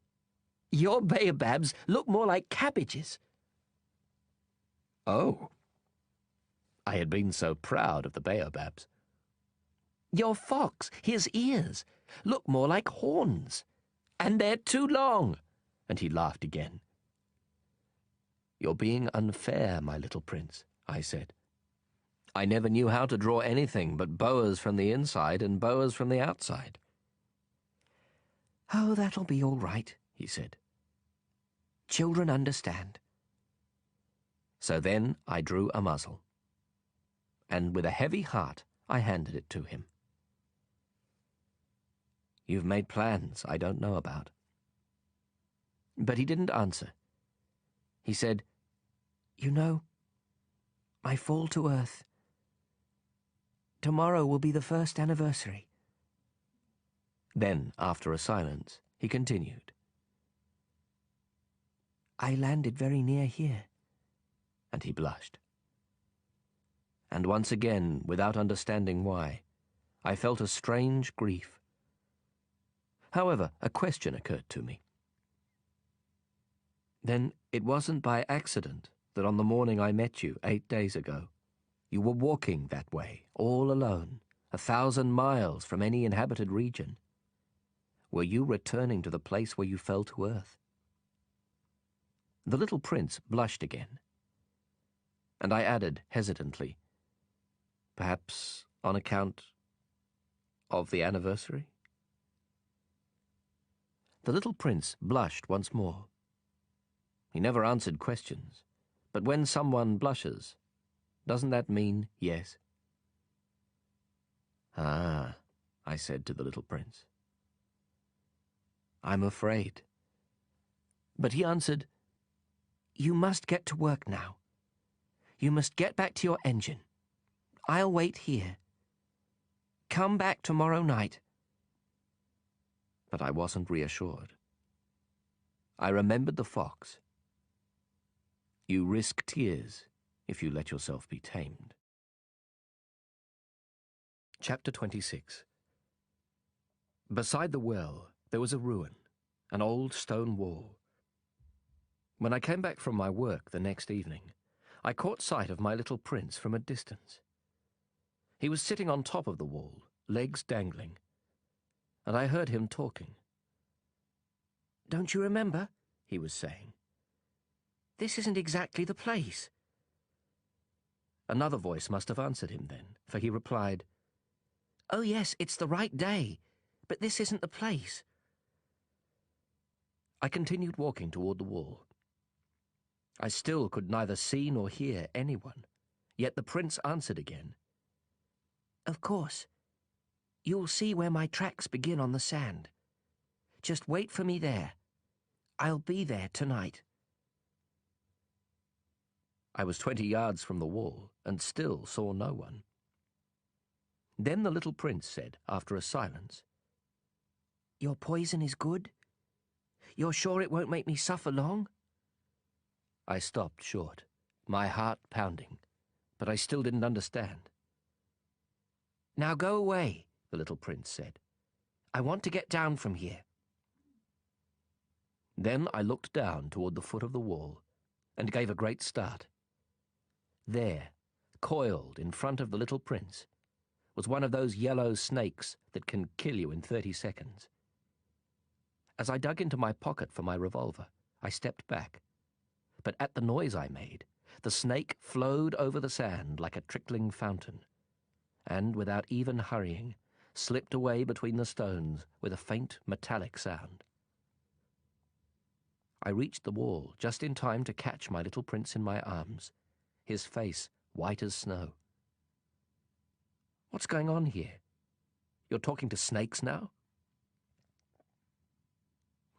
Your baobabs look more like cabbages. Oh. I had been so proud of the baobabs. Your fox, his ears, look more like horns. And they're too long. And he laughed again. You're being unfair, my little prince, I said. I never knew how to draw anything but boas from the inside and boas from the outside. Oh, that'll be all right, he said. Children understand. So then I drew a muzzle. And with a heavy heart, I handed it to him. You've made plans I don't know about. But he didn't answer. He said, You know, my fall to earth. Tomorrow will be the first anniversary. Then, after a silence, he continued. I landed very near here. And he blushed. And once again, without understanding why, I felt a strange grief. However, a question occurred to me. Then it wasn't by accident that on the morning I met you 8 days ago, you were walking that way, all alone, 1,000 miles from any inhabited region. Were you returning to the place where you fell to earth? The little prince blushed again. And I added hesitantly, perhaps on account of the anniversary? The little prince blushed once more. He never answered questions, but when someone blushes, doesn't that mean yes? Ah, I said to the little prince. I'm afraid. But he answered, You must get to work now. You must get back to your engine. I'll wait here. Come back tomorrow night. But I wasn't reassured. I remembered the fox. You risk tears if you let yourself be tamed. Chapter 26. Beside the well, there was a ruin, an old stone wall. When I came back from my work the next evening, I caught sight of my little prince from a distance. He was sitting on top of the wall, legs dangling, and I heard him talking. Don't you remember? He was saying. This isn't exactly the place. Another voice must have answered him then, for he replied, Oh yes, it's the right day, but this isn't the place. I continued walking toward the wall. I still could neither see nor hear anyone, yet the prince answered again. Of course. You'll see where my tracks begin on the sand. Just wait for me there. I'll be there tonight. I was 20 yards from the wall and still saw no one. Then the little prince said, after a silence, Your poison is good? You're sure it won't make me suffer long? I stopped short, my heart pounding, but I still didn't understand. Now go away, the little prince said. I want to get down from here. Then I looked down toward the foot of the wall and gave a great start. There, coiled in front of the little prince, was one of those yellow snakes that can kill you in 30 seconds. As I dug into my pocket for my revolver, I stepped back. But at the noise I made, the snake flowed over the sand like a trickling fountain, and, without even hurrying, slipped away between the stones with a faint metallic sound. I reached the wall just in time to catch my little prince in my arms, his face white as snow. What's going on here? You're talking to snakes now?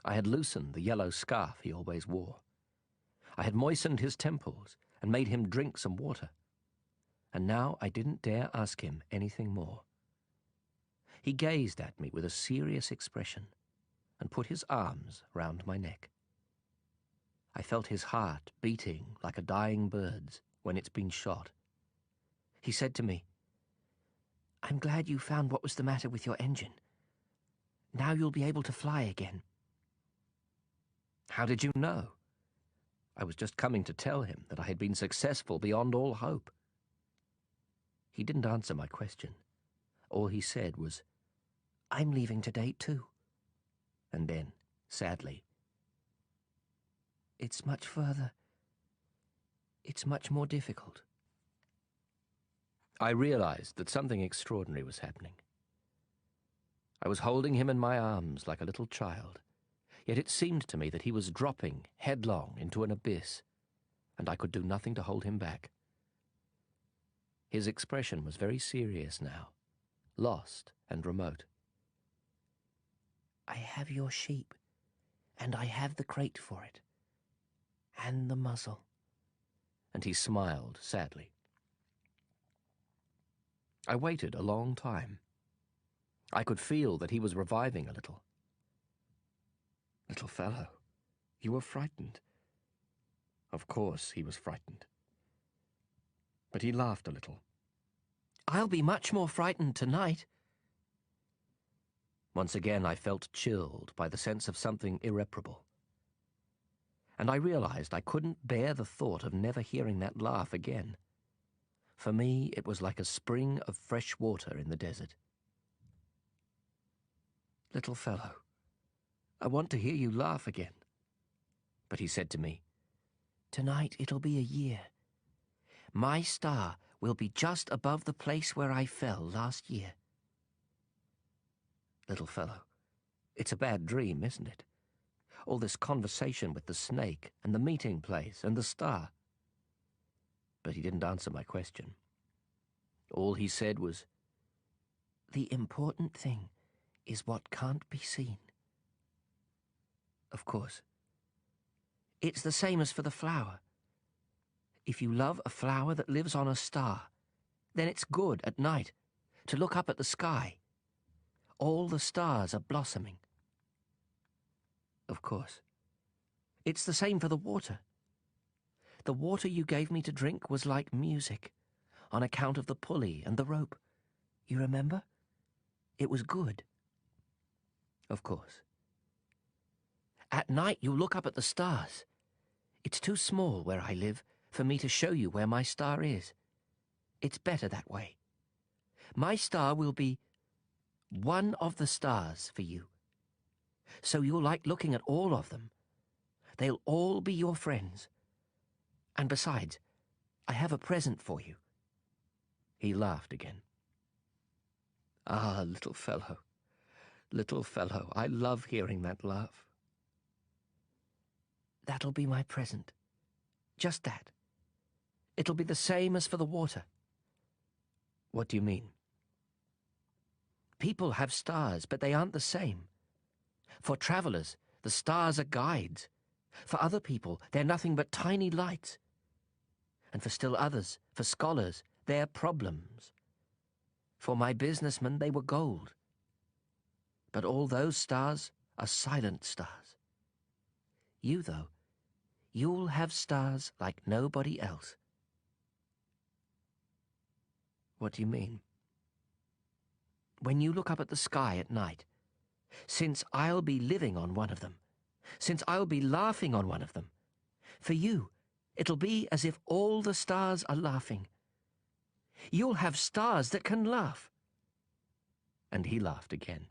I had loosened the yellow scarf he always wore. I had moistened his temples and made him drink some water. and now I didn't dare ask him anything more. He gazed at me with a serious expression and put his arms round my neck. I felt his heart beating like a dying bird's when it's been shot. He said to me, "I'm glad you found what was the matter with your engine. Now you'll be able to fly again." "How did you know?" I was just coming to tell him that I had been successful beyond all hope. He didn't answer my question. All he said was, "I'm leaving today too." And then, sadly, "It's much further. It's much more difficult." I realized that something extraordinary was happening. I was holding him in my arms like a little child, yet it seemed to me that he was dropping headlong into an abyss, and I could do nothing to hold him back. His expression was very serious now, lost and remote. "I have your sheep, and I have the crate for it, and the muzzle." And he smiled sadly. I waited a long time. I could feel that he was reviving a little. "Little fellow, you were frightened." Of course he was frightened. But he laughed a little. "I'll be much more frightened tonight." Once again I felt chilled by the sense of something irreparable. And I realized I couldn't bear the thought of never hearing that laugh again. For me, it was like a spring of fresh water in the desert. "Little fellow, I want to hear you laugh again." But he said to me, "Tonight it'll be a year. My star will be just above the place where I fell last year." Little fellow, it's a bad dream, isn't it? All this conversation with the snake and the meeting place and the star. But he didn't answer my question. All he said was, "The important thing is what can't be seen." Of course. It's the same as for the flower. If you love a flower that lives on a star, then it's good at night to look up at the sky. All the stars are blossoming. Of course. It's the same for the water. The water you gave me to drink was like music, on account of the pulley and the rope. You remember? It was good. Of course. At night you look up at the stars. It's too small where I live for me to show you where my star is. It's better that way. My star will be one of the stars for you. So you'll like looking at all of them. They'll all be your friends. And besides, I have a present for you." He laughed again. "Ah, little fellow, I love hearing that laugh." "That'll be my present. Just that. It'll be the same as for the water." "What do you mean?" "People have stars, but they aren't the same. For travelers, the stars are guides. For other people, they're nothing but tiny lights. And for still others, for scholars, they're problems. For my businessmen, they were gold. But all those stars are silent stars. You, though, you'll have stars like nobody else." "What do you mean?" "When you look up at the sky at night, since I'll be living on one of them, since I'll be laughing on one of them, for you, it'll be as if all the stars are laughing. You'll have stars that can laugh." And he laughed again.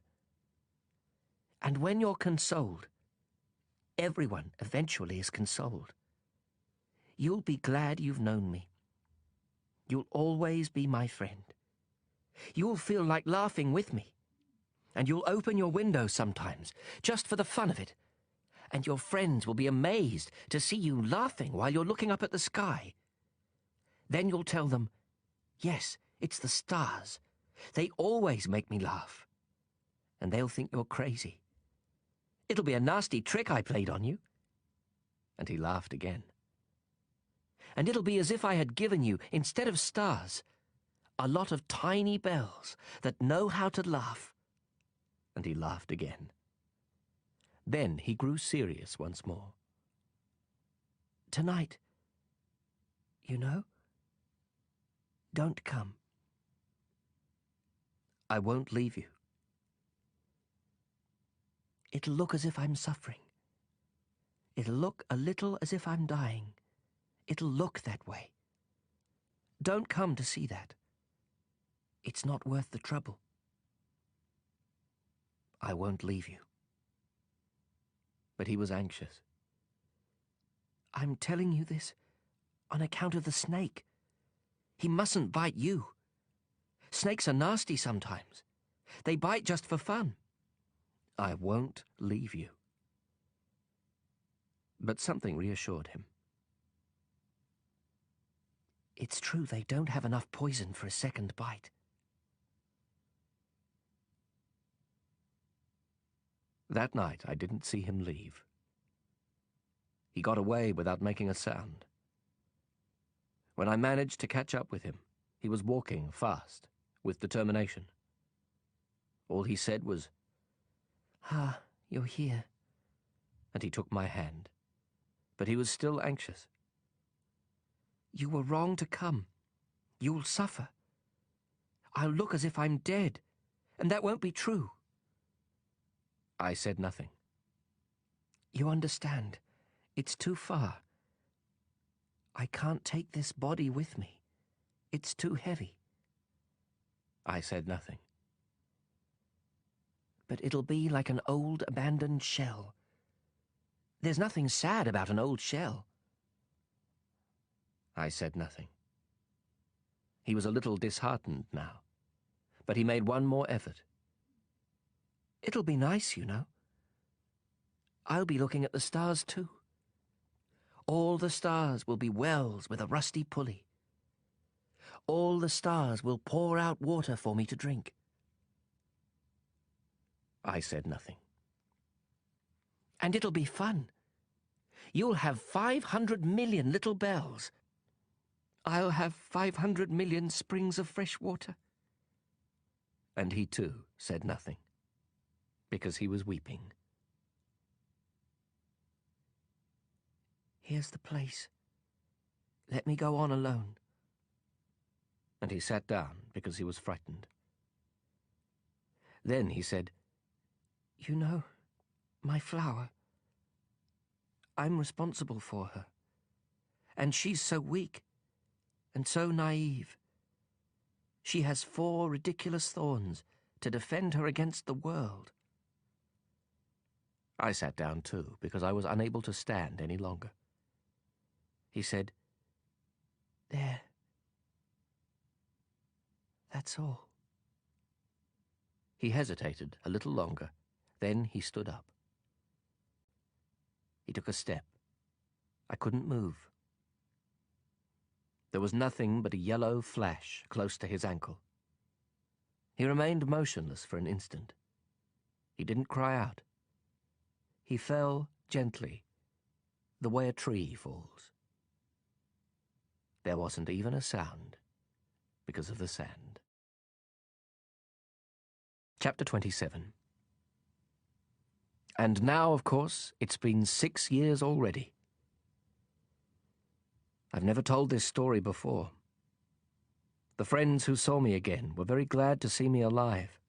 "And when you're consoled, everyone eventually is consoled. You'll be glad you've known me. You'll always be my friend. You'll feel like laughing with me. And you'll open your window sometimes, just for the fun of it. And your friends will be amazed to see you laughing while you're looking up at the sky. Then you'll tell them, 'Yes, it's the stars. They always make me laugh.' And they'll think you're crazy. It'll be a nasty trick I played on you." And he laughed again. "And it'll be as if I had given you, instead of stars, a lot of tiny bells that know how to laugh. And he laughed again. Then he grew serious once more. Tonight, you know, don't come. I won't leave you. It'll look as if I'm suffering. It'll look a little as if I'm dying. It'll look that way. Don't come to see that. It's not worth the trouble. I won't leave you. But he was anxious. I'm telling you this on account of the snake. He mustn't bite you. Snakes are nasty sometimes. They bite just for fun. I won't leave you. But something reassured him. It's true they don't have enough poison for a second bite. That night I didn't see him leave. He got away without making a sound. When I managed to catch up with him, he was walking fast, with determination. All he said was, "Ah, you're here." And he took my hand. But he was still anxious. You were wrong to come. You'll suffer. I'll look as if I'm dead, and that won't be true. I said nothing. You understand. It's too far. I can't take this body with me. It's too heavy. I said nothing. But it'll be like an old abandoned shell. There's nothing sad about an old shell. I said nothing. He was a little disheartened now, but he made one more effort. It'll be nice, you know. I'll be looking at the stars too. All the stars will be wells with a rusty pulley. All the stars will pour out water for me to drink. I said nothing. And it'll be fun. You'll have 500 million little bells. I'll have 500 million springs of fresh water. And he too said nothing, because he was weeping. Here's the place. Let me go on alone. And he sat down because he was frightened. Then he said, You know, my flower, I'm responsible for her. And she's so weak and so naive. She has 4 ridiculous thorns to defend her against the world. I sat down too, because I was unable to stand any longer. He said, There. That's all. He hesitated a little longer. Then he stood up. He took a step. I couldn't move. There was nothing but a yellow flash close to his ankle. He remained motionless for an instant. He didn't cry out. He fell gently, the way a tree falls. There wasn't even a sound because of the sand. Chapter 27. And now, of course, it's been 6 years already. I've never told this story before. The friends who saw me again were very glad to see me alive.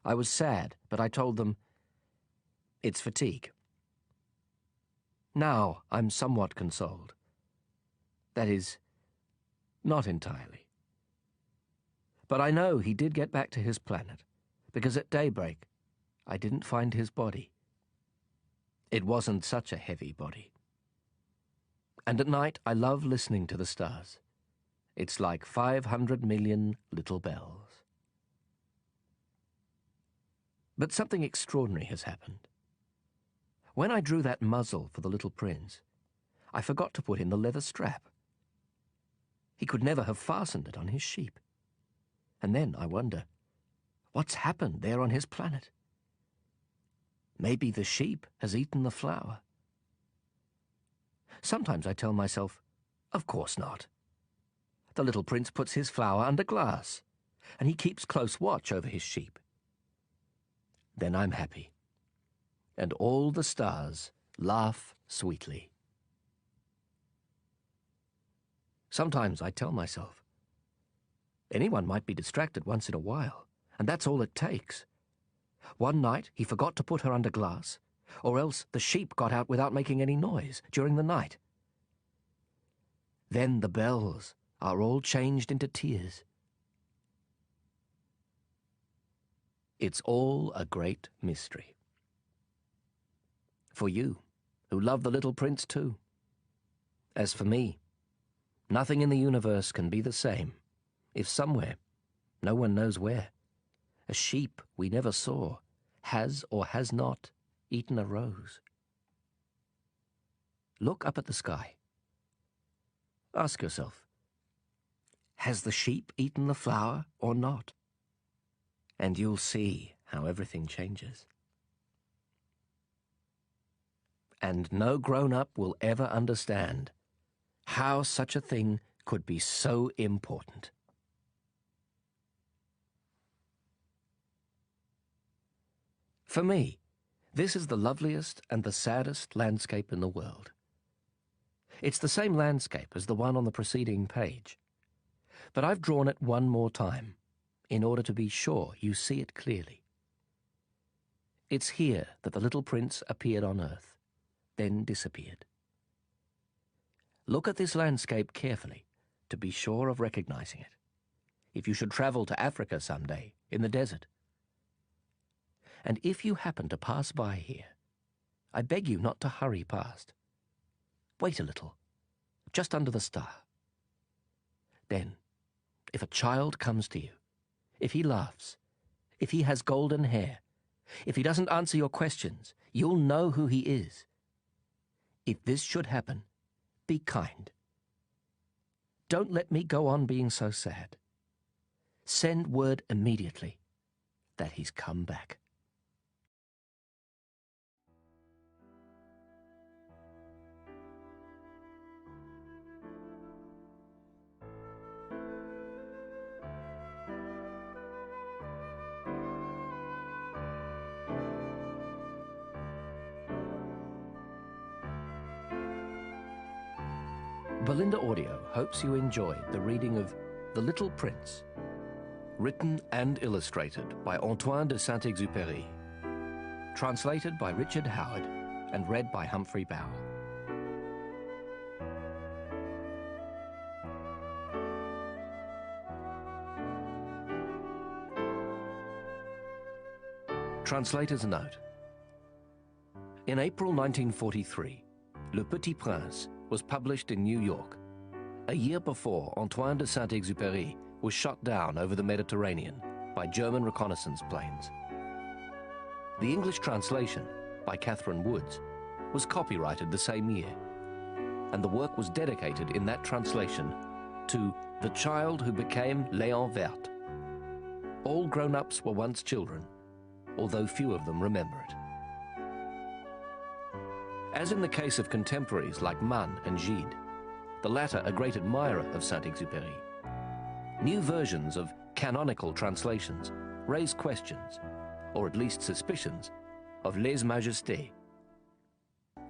I was sad, but I told them, it's fatigue. Now I'm somewhat consoled. That is, not entirely. But I know he did get back to his planet, because at daybreak I didn't find his body. It wasn't such a heavy body. And at night I love listening to the stars. It's like 500 million little bells. But something extraordinary has happened. When I drew that muzzle for the little prince, I forgot to put in the leather strap. He could never have fastened it on his sheep. And then I wonder, what's happened there on his planet? Maybe the sheep has eaten the flower. Sometimes I tell myself, of course not. The little prince puts his flower under glass, and he keeps close watch over his sheep. Then I'm happy, and all the stars laugh sweetly. Sometimes I tell myself, anyone might be distracted once in a while, and that's all it takes. One night he forgot to put her under glass, or else the sheep got out without making any noise during the night. Then the bells are all changed into tears. It's all a great mystery. For you, who love the little prince too. As for me, nothing in the universe can be the same if somewhere, no one knows where, a sheep we never saw has or has not eaten a rose. Look up at the sky. Ask yourself, has the sheep eaten the flower or not? And you'll see how everything changes. And no grown-up will ever understand how such a thing could be so important. For me, this is the loveliest and the saddest landscape in the world. It's the same landscape as the one on the preceding page, but I've drawn it one more time in order to be sure you see it clearly. It's here that the little prince appeared on earth, then disappeared. Look at this landscape carefully to be sure of recognizing it, if you should travel to Africa someday in the desert. And if you happen to pass by here, I beg you not to hurry past. Wait a little, just under the star. Then, if a child comes to you, if he laughs, if he has golden hair, if he doesn't answer your questions, you'll know who he is. If this should happen, be kind. Don't let me go on being so sad. Send word immediately that he's come back. Belinda Audio hopes you enjoyed the reading of The Little Prince, written and illustrated by Antoine de Saint-Exupéry, translated by Richard Howard and read by Humphrey Bowell. Translator's note. In April 1943, Le Petit Prince was published in New York, a year before Antoine de Saint-Exupéry was shot down over the Mediterranean by German reconnaissance planes. The English translation, by Catherine Woods, was copyrighted the same year, and the work was dedicated in that translation to the child who became Léon Vert. All grown-ups were once children, although few of them remember it. As in the case of contemporaries like Mann and Gide, the latter a great admirer of Saint-Exupéry, new versions of canonical translations raise questions, or at least suspicions, of lèse majesté.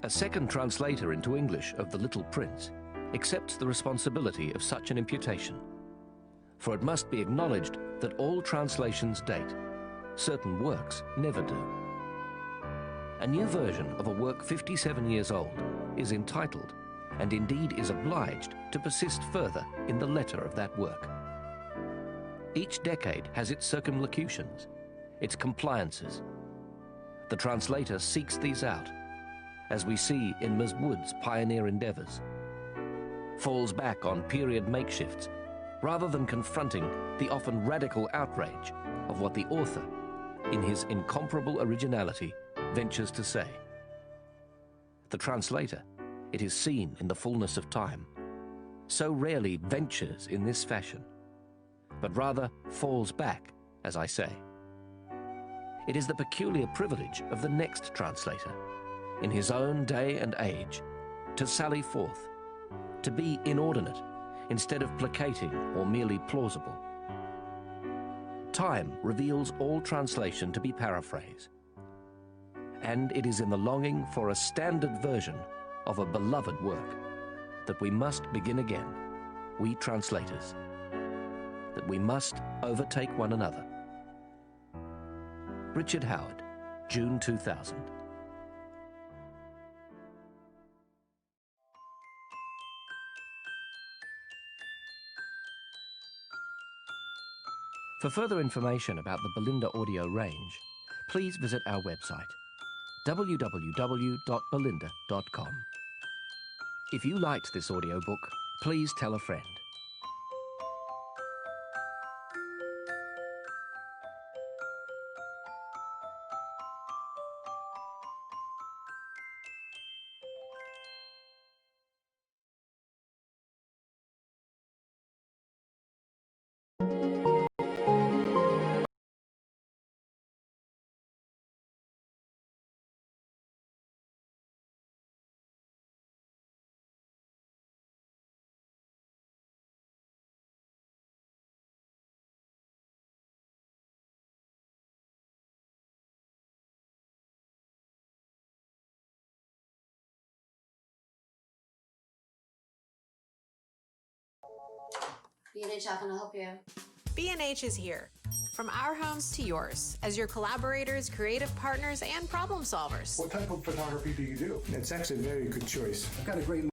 A second translator into English of The Little Prince accepts the responsibility of such an imputation, for it must be acknowledged that all translations date. Certain works never do. A new version of a work 57 years old is entitled, and indeed is obliged, to persist further in the letter of that work. Each decade has its circumlocutions, its compliances. The translator seeks these out, as we see in Ms. Wood's pioneer endeavors, falls back on period makeshifts, rather than confronting the often radical outrage of what the author, in his incomparable originality, ventures to say. The translator, it is seen in the fullness of time, so rarely ventures in this fashion, but rather falls back, as I say. It is the peculiar privilege of the next translator, in his own day and age, to sally forth, to be inordinate, instead of placating or merely plausible. Time reveals all translation to be paraphrase, and it is in the longing for a standard version of a beloved work that we must begin again, we translators, that we must overtake one another. Richard Howard, June 2000. For further information about the Belinda audio range, please visit our website, www.belinda.com. If you liked this audiobook, please tell a friend. B&H, how can I help you? B&H is here. From our homes to yours, as your collaborators, creative partners, and problem solvers. What type of photography do you do? It's actually a very good choice. I've got a great